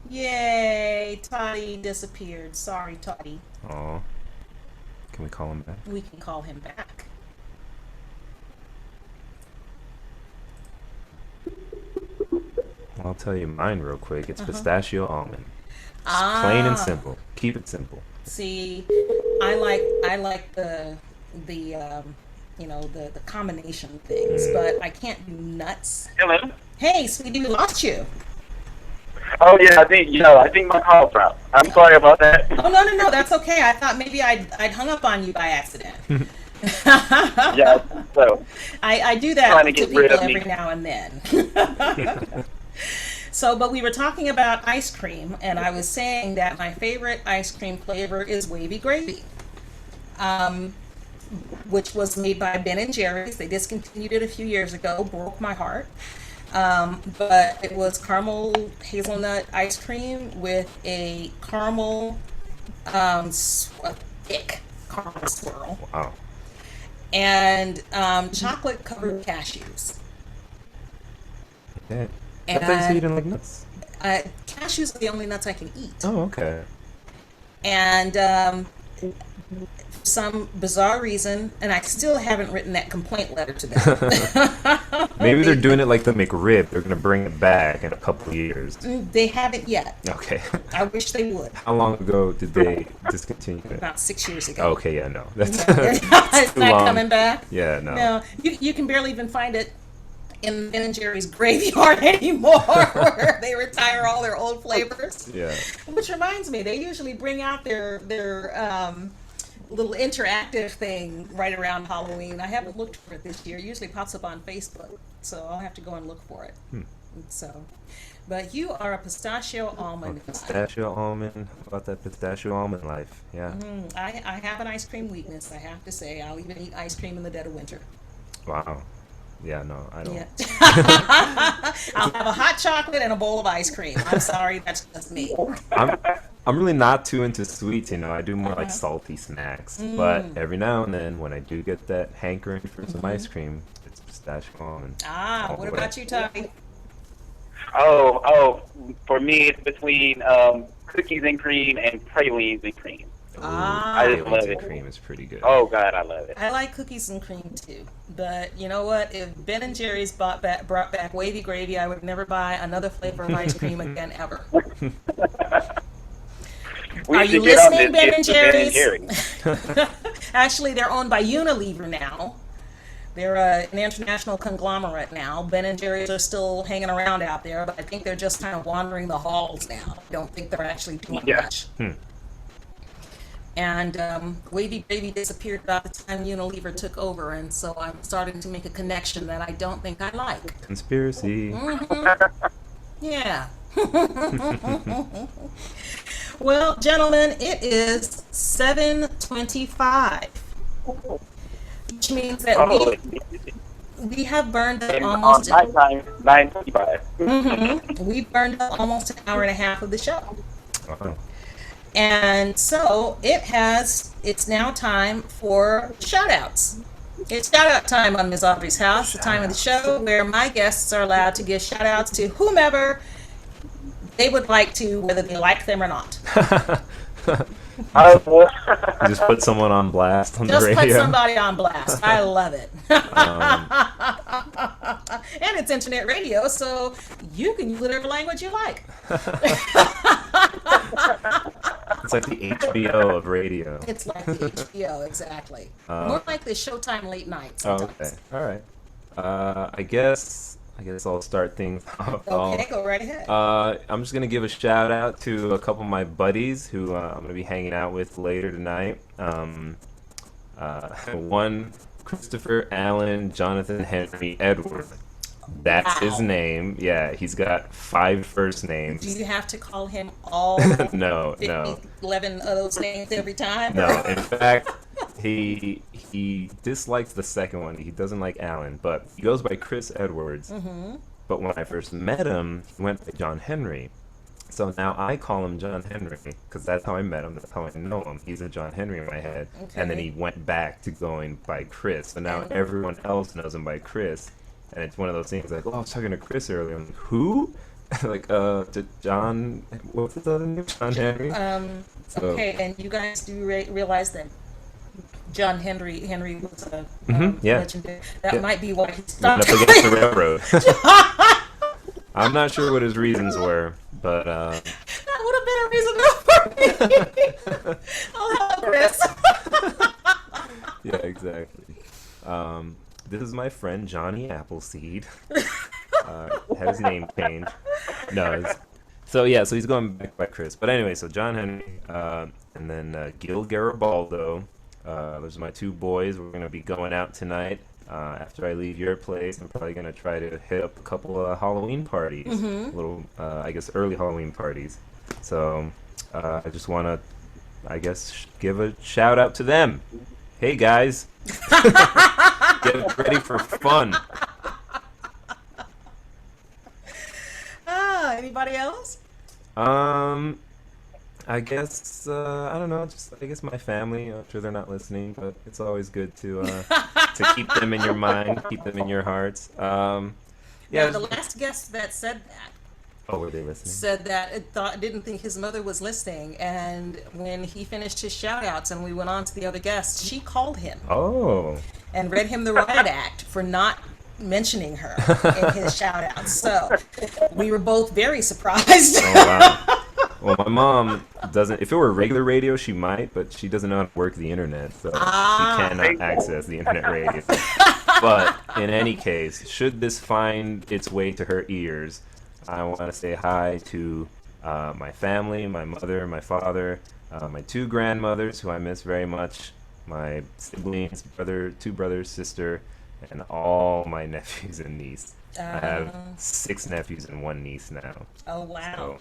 Yay, Toddy disappeared. Sorry, Toddy. Oh. Can we call him back? We can call him back. Well, I'll tell you mine real quick. It's pistachio almond. Just plain and simple. Keep it simple. See, I like the the combination things, but I can't do nuts. Hello. Hey, sweetie, we lost you. Oh yeah, I think my call dropped. I'm sorry about that. Oh no, that's okay. I thought maybe I'd hung up on you by accident. Yeah, so I do that trying to to get rid people of me. every now and then. So, but we were talking about ice cream, and I was saying that my favorite ice cream flavor is wavy gravy, which was made by Ben and Jerry's. They discontinued it a few years ago, broke my heart. But it was caramel hazelnut ice cream with a caramel, thick caramel swirl. Wow. And chocolate covered cashews. Okay. I thought you said you didn't like nuts. Cashews are the only nuts I can eat. Oh, okay. And for some bizarre reason, and I still haven't written that complaint letter to them. Maybe they're doing it like the McRib. They're going to bring it back in a couple of years. They haven't yet. Okay. I wish they would. How long ago did they discontinue it? About 6 years ago. Okay, yeah, no. That's It's too not long. coming back. Yeah, no. No, you can barely even find it in Ben and Jerry's graveyard anymore, where they retire all their old flavors. Yeah. Which reminds me, they usually bring out their little interactive thing right around Halloween. I haven't looked for it this year. It usually pops up on Facebook, so I'll have to go and look for it. So, but you are a pistachio almond guy. Pistachio almond. How about that pistachio almond life? Yeah. I have an ice cream weakness, I have to say. I'll even eat ice cream in the dead of winter. Wow. Yeah, no, I don't. Yeah. I'll have a hot chocolate and a bowl of ice cream. I'm sorry, that's just me. I'm really not too into sweets, I do more like salty snacks. But every now and then, when I do get that hankering for some ice cream, it's pistachio almond. Ah, what about you, Toddy? Oh, for me it's between cookies and cream and pralines and cream. I just love it. Cream is pretty good. Oh God, I love it. I like cookies and cream too, but you know what? If Ben and Jerry's brought back wavy gravy, I would never buy another flavor of ice cream again ever. Are you listening, Ben and Jerry's? Actually, they're owned by Unilever now. They're an international conglomerate now. Ben and Jerry's are still hanging around out there, but I think they're just kind of wandering the halls now. I don't think they're actually doing much. And wavy gravy disappeared about the time Unilever took over, and so I'm starting to make a connection that I don't think I like. Conspiracy. Yeah. Well, gentlemen, it is 7:25, which means that we have burned up almost. On my time, 9:25. We burned up almost an hour and a half of the show. Wow. And so it's now time for shout-outs. It's shout-out time on Ms. Audrey's House, the time of the show where my guests are allowed to give shout-outs to whomever they would like to, whether they like them or not. Just put someone on blast on the radio. Just put somebody on blast. I love it. And it's internet radio, so you can use whatever language you like. It's like the HBO of radio. It's like the HBO, exactly. More like the Showtime late night sometimes. Okay. All right. I guess I'll start things off. Okay, go right ahead. I'm just gonna give a shout out to a couple of my buddies who I'm gonna be hanging out with later tonight. One, Christopher Allen Jonathan Henry Edward. That's his name. Yeah, he's got 5 first names. Do you have to call him all No. 11 of those names every time? No, in fact, he dislikes the second one. He doesn't like Allen, but he goes by Chris Edwards. But when I first met him, he went by John Henry. So now I call him John Henry because that's how I met him. That's how I know him. He's a John Henry in my head. Okay. And then he went back to going by Chris. So now everyone else knows him by Chris. And it's one of those things like, oh, I was talking to Chris earlier. I'm like, who? Like, John, what's his other name? John Henry? Okay, and you guys do realize that John Henry was a yeah. legendary. That Yeah. might be why he Went stopped. up against the railroad. I'm not sure what his reasons were, but That would have been a reason enough for me. Oh, hello, Chris. yeah, exactly. This is my friend Johnny Appleseed. Had his name changed. No, so he's going back by Chris. But anyway, so John Henry, and then Gil Garibaldo. Those are my two boys. We're gonna be going out tonight. After I leave your place, I'm probably gonna try to hit up a couple of Halloween parties, little, I guess, early Halloween parties. So I just want to, I guess, give a shout out to them. Hey guys, get ready for fun. Anybody else? I guess I don't know. Just I guess my family. I'm sure they're not listening, but it's always good to keep them in your mind, keep them in your hearts. Yeah. Now, the last guest that said that Oh, were they listening? said that it didn't think his mother was listening, and when he finished his shout outs and we went on to the other guests, she called him Oh. and read him the riot act for not mentioning her in his shout outs. So we were both very surprised. Oh wow. Well, my mom doesn't. If it were regular radio, she might, but she doesn't know how to work the internet, so she cannot access the internet radio. But in any case, should this find its way to her ears, I want to say hi to my family, my mother, my father, my two grandmothers, who I miss very much, my siblings, two brothers, sister, and all my nephews and niece. I have 6 nephews and 1 niece now. Oh, wow. So